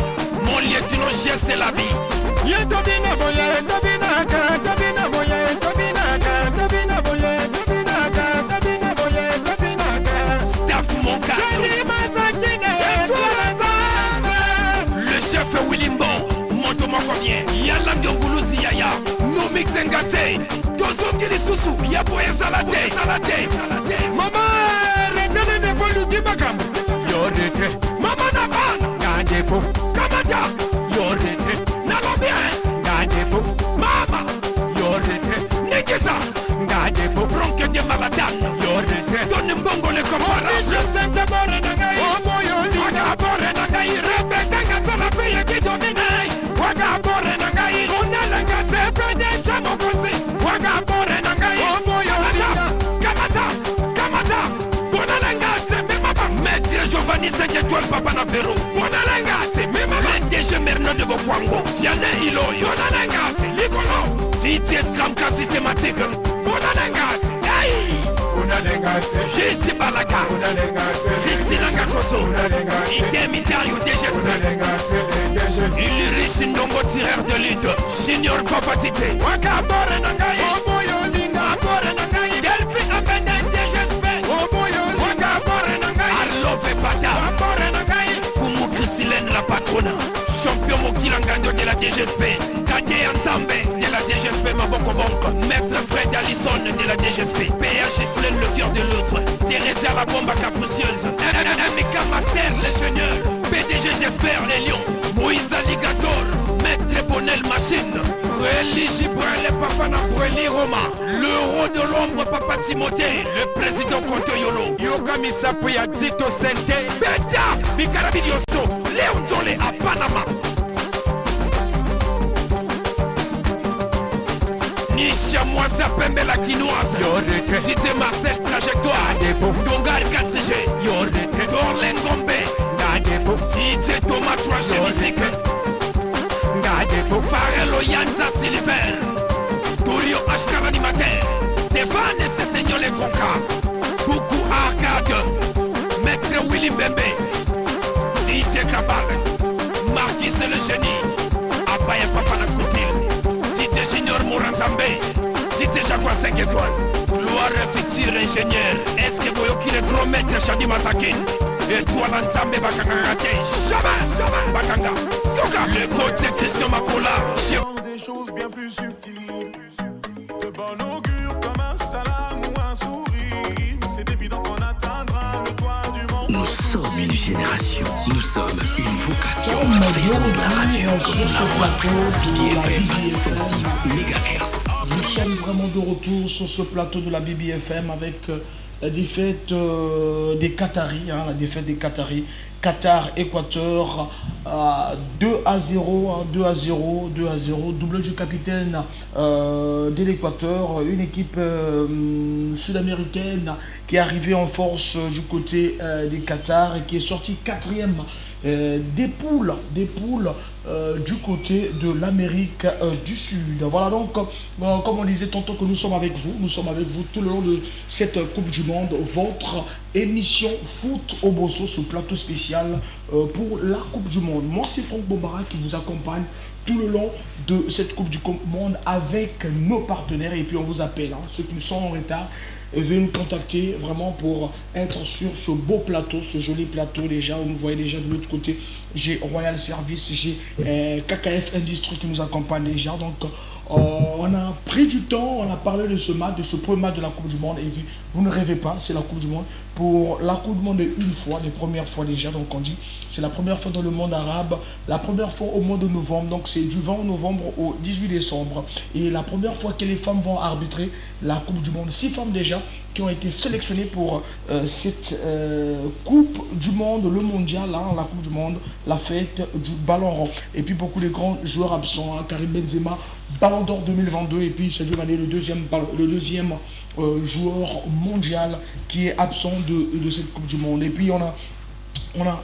Speaker 3: mon lieutenant GS Labi.
Speaker 18: Yetobina boye, Tobina ka, Tobina boye, Tobina ka, Tobina boye, Tobina ka, Tobina boye, Tobina ka.
Speaker 3: Staff Monka.
Speaker 18: Jenny Mazakine,
Speaker 3: le chef Willimbon, Montoma combien? Yala Ndionguluzi Yaya, Nomix Ngate, Dozo Kilisusu, Yaboye Salade, Salade,
Speaker 18: Maman, retenez des bons du Bagam.
Speaker 3: Yo retrait, Maman Nabana, Gadepo, Kamata, Yo retrait, Nalobien, Gadepo, Mama, Yo retrait, Negeza, Gadepo, Franck de Maladan, Yo retrait, Tony Mbongo le Komara, je sais de Borenagai, Oh Boyoli, Waga Borenagai, Rebecca Gatsala Feye qui domine, Waga Borenagai, Onelengate, Pede Chamokonzi, Waga Borenagai, Oh Boyoli, Kamata, Kamata, Bonalengate, Memaba, Maître Giovanni 5 étoiles, Papa Navero, Bonalengate, Memaba, DG Merno de Bokwango, Vianney Iloyo, Bonalengate, Licolo, TTS Kramka systématique, Bonalengate, hey! Juste Balaka, Christina Gakoso, Idemitario DGSP, Iliri Ndongo tireur de lutte, Junior Papa Tite, Waka Borenangai, Oboyolinga Borenangai, Delphi Abenden DGSP, Waka Borenangai, Arlove Bata, Borenangai, Kumu Christine la patrona, champion Mokilangando de la DGSP, Kade Anzambe de la DGSP Maboko Bonko, Maître Fred Allison de la DGSP, PH Islen le cœur de l'autre, Thérèse à la bombe capricieuse, MK Master l'ingénieur, PDG j'espère les lions, Moïse Alligator, Maître Bonnel Machine, Breli Gibran le papa na Breli Roma, l'euro de l'ombre Papa Timothée, le président Kontoyolo, Yoga Misapuya Dito Sente, Beta, Bikarabidioso, Léon Tolé à Panama. Nisha moi ça pembe la quinoise. Tite Marcel trajectoire. Dongar 4G. Dorlen Gombe. Tite Thomas Trash musique. Farelo Yanza Silver. Turio Ashkar animateur. Stéphane Sessignon les Gronka. Beaucoup Arcade. Maître Willy Mbembe. Tite Kabal. Marquis c'est le génie. Abaya Papa Nascoville. Tite Junior Moranzambe, Tite Jaguar 5 étoiles, gloire futur ingénieur, est-ce que vous avez le gros maître Chadi Masakin, étoile Nzambe Bakangate, jamais, Bakanga, Soka, le coach Christian Makola,
Speaker 10: des choses bien plus subtiles, de bon augure comme un salam ou un sourire, c'est évident qu'on atteindra le toit du monde.
Speaker 16: Nous sommes une génération, nous sommes une vocation à faisant de la radio comme nous l'avons appris. BBFM 106 MHz.
Speaker 2: Nous sommes vraiment de retour sur ce plateau de la BBFM avec la défaite des Qataris, la défaite des Qataris. Qatar-Équateur 2-0, 2-0, double du capitaine de l'Équateur, une équipe sud-américaine qui est arrivée en force du côté des Qatar et qui est sortie 4e des poules du côté de l'Amérique du Sud. Voilà donc, comme on disait tantôt que nous sommes avec vous tout le long de cette Coupe du Monde, votre émission Foot au Bosso, ce plateau spécial pour la Coupe du Monde. Moi c'est Franck Bombara qui vous accompagne tout le long de cette Coupe du Monde avec nos partenaires et puis on vous appelle, ceux qui sont en retard, veuillez nous contacter vraiment pour être sur ce beau plateau, ce joli plateau déjà. Vous voyez déjà de l'autre côté, j'ai Royal Service, j'ai KKF Industrie qui nous accompagne déjà. Donc On a pris du temps, on a parlé de ce match, de ce premier match de la Coupe du Monde. Et vous ne rêvez pas, c'est la Coupe du Monde. Pour la Coupe du Monde, une fois, les premières fois déjà. Donc on dit, c'est la première fois dans le monde arabe, la première fois au mois de novembre. Donc c'est du 20 novembre au 18 décembre. Et la première fois que les femmes vont arbitrer la Coupe du Monde. 6 femmes déjà qui ont été sélectionnées pour cette Coupe du Monde, le mondial, hein, la Coupe du Monde, la fête du ballon rond. Et puis beaucoup de grands joueurs absents, hein, Karim Benzema, Ballon d'Or 2022, et puis Sadio Mané, le deuxième joueur mondial qui est absent de cette Coupe du Monde. Et puis on a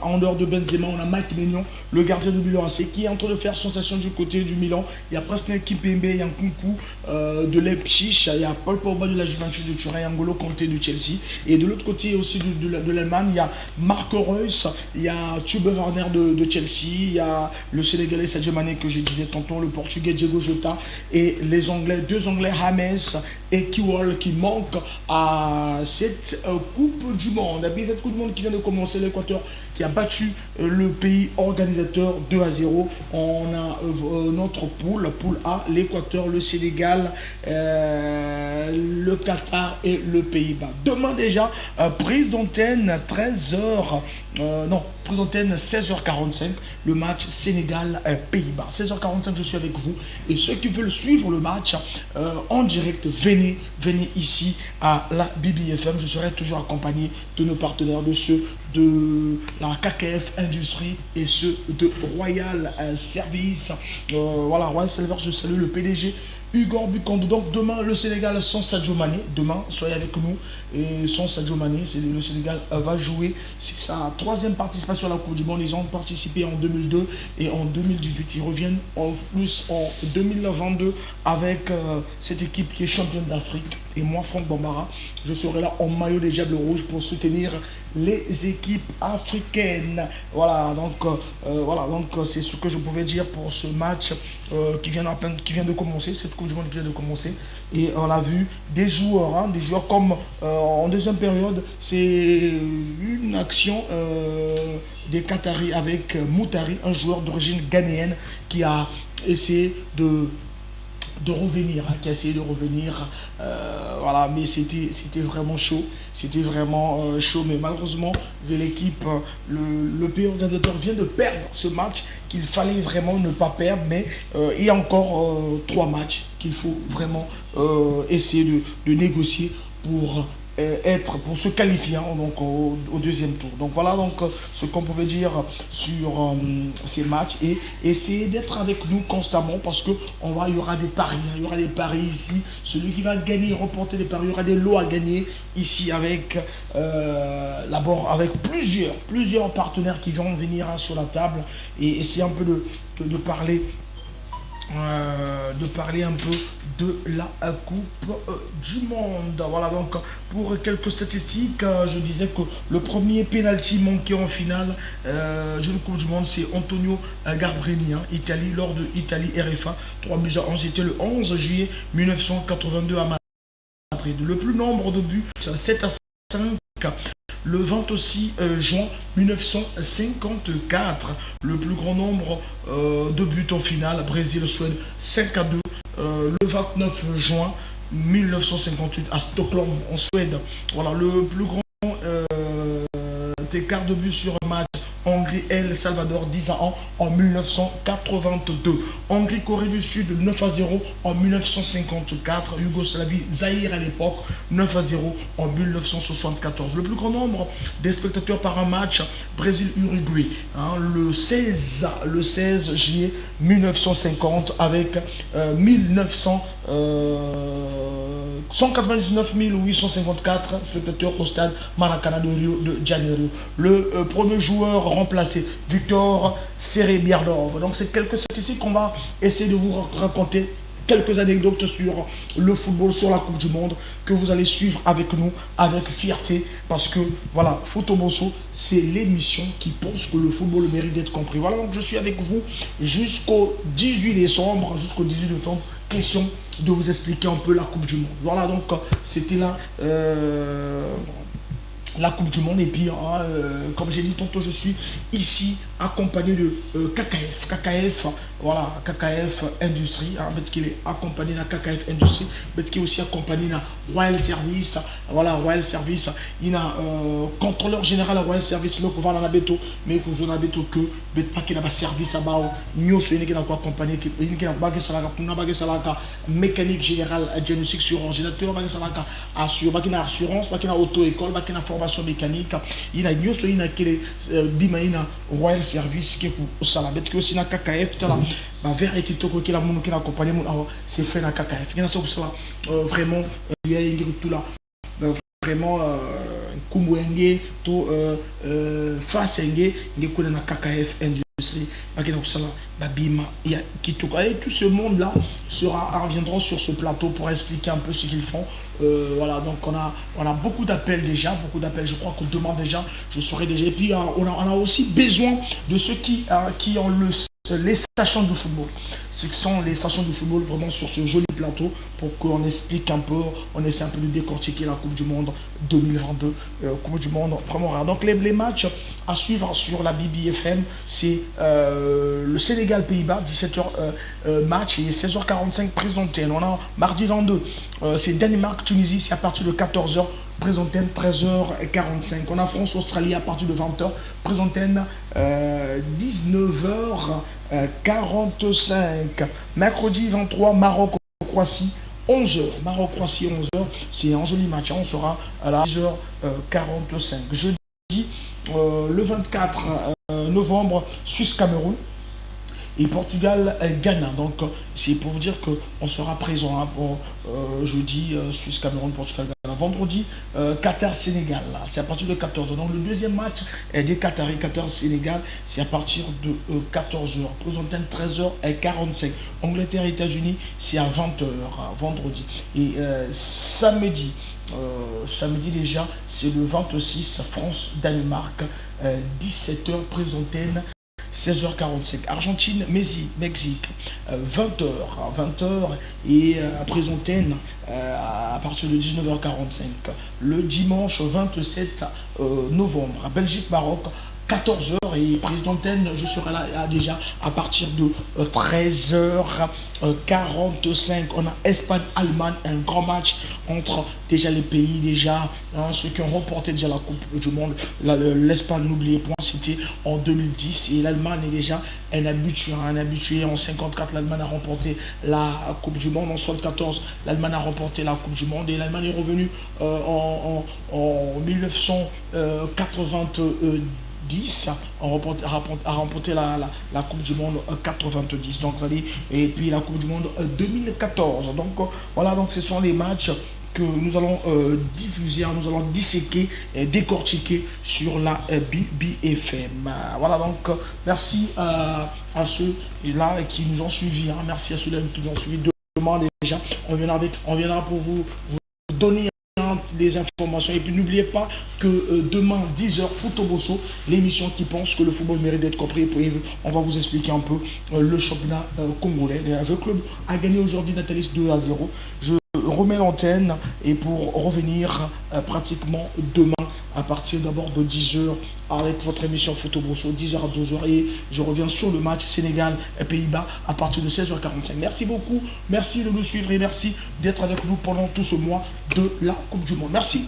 Speaker 2: en dehors de Benzema, on a Mike Maignan, le gardien de Milan AC, qui est en train de faire sensation du côté du Milan. Il y a Presnel Kimpembe, il y a Nkunku de Leipzig, il y a Paul Pogba de la Juventus de Turin, il y a N'Golo Kanté de Chelsea. Et de l'autre côté aussi de l'Allemagne, il y a Marco Reus, il y a Tube Werner de Chelsea, il y a le Sénégalais Sadio Mané que je disais tantôt, le Portugais Diego Jota et les Anglais, 2 Anglais James et Kiwol qui manquent à cette Coupe du Monde. Et puis cette Coupe du Monde qui vient de commencer, l'Équateur qui a battu le pays organisateur 2-0. On a notre poule A, l'Équateur, le Sénégal, le Qatar et le Pays-Bas. Demain déjà, prise d'antenne 16h45, le match Sénégal-Pays-Bas. 16h45, je suis avec vous. Et ceux qui veulent suivre le match en direct, venez ici à la BBFM. Je serai toujours accompagné de nos partenaires, de ceux de la KKF Industrie et ceux de Royal Service. Voilà, Royal Service, je salue le PDG Hugo Bukondo. Donc demain, le Sénégal sans Sadio Mané. Demain, soyez avec nous. Et sans Sadio Mané, le Sénégal va jouer. C'est sa 3e participation à la Coupe du Monde. Ils ont participé en 2002 et en 2018. Ils reviennent en plus en 2022 avec cette équipe qui est championne d'Afrique. Et moi, Franck Bambara, je serai là en maillot des Diables Rouges pour soutenir les équipes africaines. Voilà, donc c'est ce que je pouvais dire pour ce match qui vient de commencer, cette Coupe du Monde qui vient de commencer. Et on a vu des joueurs comme en deuxième période, c'est une action des Qataris avec Moutari, un joueur d'origine ghanéenne qui a essayé de revenir, voilà, mais c'était vraiment chaud, mais malheureusement l'équipe, le pays organisateur vient de perdre ce match qu'il fallait vraiment ne pas perdre, mais il y a encore 3 matchs qu'il faut vraiment essayer de négocier pour se qualifier donc, au deuxième tour. Donc voilà ce qu'on pouvait dire sur ces matchs, et essayer d'être avec nous constamment parce que il y aura des paris, ici. Celui qui va gagner, remporter les paris, il y aura des lots à gagner ici avec avec plusieurs partenaires qui vont venir sur la table et essayer un peu de parler un peu de la Coupe du Monde. Voilà, donc pour quelques statistiques, je disais que le premier penalty manqué en finale d'une Coupe du Monde, c'est Antonio Garbrini, Italie, lors de Italie RFA 3-1. C'était le 11 juillet 1982 à Madrid. Le plus nombre de buts, 7-5. Le 26 juin 1954, le plus grand nombre de buts en finale, Brésil-Suède 5-2. Le 29 juin 1958 à Stockholm en Suède. Voilà, le plus grand écart de buts sur un match, Hongrie-El Salvador 10-1 en 1982. Hongrie-Corée du Sud 9-0 en 1954. Yougoslavie, Zaïre à l'époque 9-0 en 1974. Le plus grand nombre des spectateurs par un match, Brésil-Uruguay, le 16 juillet 1950 avec 199 854 spectateurs au stade Maracanã de Rio de Janeiro. Le premier joueur remplacé, Victor Serebiardov. Donc c'est quelques statistiques qu'on va essayer de vous raconter, quelques anecdotes sur le football, sur la Coupe du Monde, que vous allez suivre avec nous, avec fierté, parce que voilà, Fotobosso, c'est l'émission qui pense que le football mérite d'être compris. Voilà, donc je suis avec vous jusqu'au 18 décembre, question de vous expliquer un peu la Coupe du Monde. Voilà, donc c'était là la Coupe du Monde. Et puis, comme j'ai dit tantôt, je suis ici accompagné de KKF, voilà, KKF Industrie, qui est accompagné de KKF Industrie, qui est aussi accompagné de Royal Service, voilà, Royal Service, il y a contrôleur général de Royal Service, là, qu'on va dans la béto, mais qu'on va dans la béto que, pas qu'il y a un service à bas, nous, il y a quoi accompagné, il y a un mécanique générale, diagnostic sur ordinateur, il y a une assurance, il y a une auto-école, il y a une formation mécanique, il y a une Royal Service qui est au Salabet, qui est aussi dans KKF, vers Ekitoko qui a accompagné, c'est fait dans KKF. Il y a vraiment, il y a tout là, vraiment, Kumbuenge, tout face il y a dans KKF Industrie, et tout ce monde-là reviendront sur ce plateau pour expliquer un peu ce qu'ils font. Voilà, donc on a beaucoup d'appels déjà, je crois qu'on demande déjà, je serai déjà. Et puis on a aussi besoin de ceux qui ont les sachants du football. Ce qui sont les sachants du football vraiment sur ce joli plateau pour qu'on explique un peu, on essaie un peu de décortiquer la Coupe du Monde 2022, Coupe du Monde vraiment rare. Donc les matchs à suivre sur la BBFM, c'est le Sénégal-Pays-Bas, 17h match et 16h45 prise d'antenne. On a mardi 22, c'est Danemark-Tunisie, c'est à partir de 14h. Prise antenne 13h45. On a France-Australie à partir de 20h. Prise antenne 19h45. Mercredi 23, Maroc-Croatie 11h. Maroc-Croatie 11h. C'est un joli match. On sera à la 10h45. Jeudi, le 24 novembre, Suisse-Cameroun. Et Portugal-Ghana. Donc, c'est pour vous dire qu'on sera présent pour jeudi, Suisse-Cameroun, Portugal-Ghana. Vendredi, Qatar-Sénégal. C'est à partir de 14h. Donc, le deuxième match des Qataris, Qatar-Sénégal, c'est à partir de 14h. Prise antenne 13h45. Angleterre-États-Unis, c'est à 20h, vendredi. Et samedi déjà, c'est le 26, France-Danemark, 17h, prise antenne 16h45, Argentine, Mexique, 20h et prise antenne à partir de 19h45. Le dimanche 27 novembre, Belgique-Maroc, 14h et prise d'antenne, je serai là déjà à partir de 13h45. On a Espagne-Allemagne, un grand match entre déjà les pays, ceux qui ont remporté déjà la Coupe du Monde. L'Espagne, n'oubliez point, c'était en 2010 et l'Allemagne est déjà un habitué. En 54, l'Allemagne a remporté la Coupe du Monde. En 74, l'Allemagne a remporté la Coupe du Monde et l'Allemagne est revenue en 1990 a remporté la Coupe du Monde 90. Donc, et puis la Coupe du Monde 2014. Donc, voilà, donc ce sont les matchs que nous allons diffuser, nous allons disséquer et décortiquer sur la BBFM. Voilà, donc merci à ceux-là qui nous ont suivis. Merci à ceux-là qui nous ont suivis. Demain déjà, on viendra pour vous donner des informations. Et puis n'oubliez pas que demain 10h Footbosso, l'émission qui pense que le football mérite d'être compris. On va vous expliquer un peu le championnat congolais. Le club a gagné aujourd'hui Natalis 2-0. Je remets l'antenne et pour revenir pratiquement demain à partir d'abord de 10h avec votre émission Footbosso, 10h à 2h, et je reviens sur le match Sénégal et Pays-Bas à partir de 16h45. Merci beaucoup, merci de nous suivre et merci d'être avec nous pendant tout ce mois de la Coupe du Monde. Merci.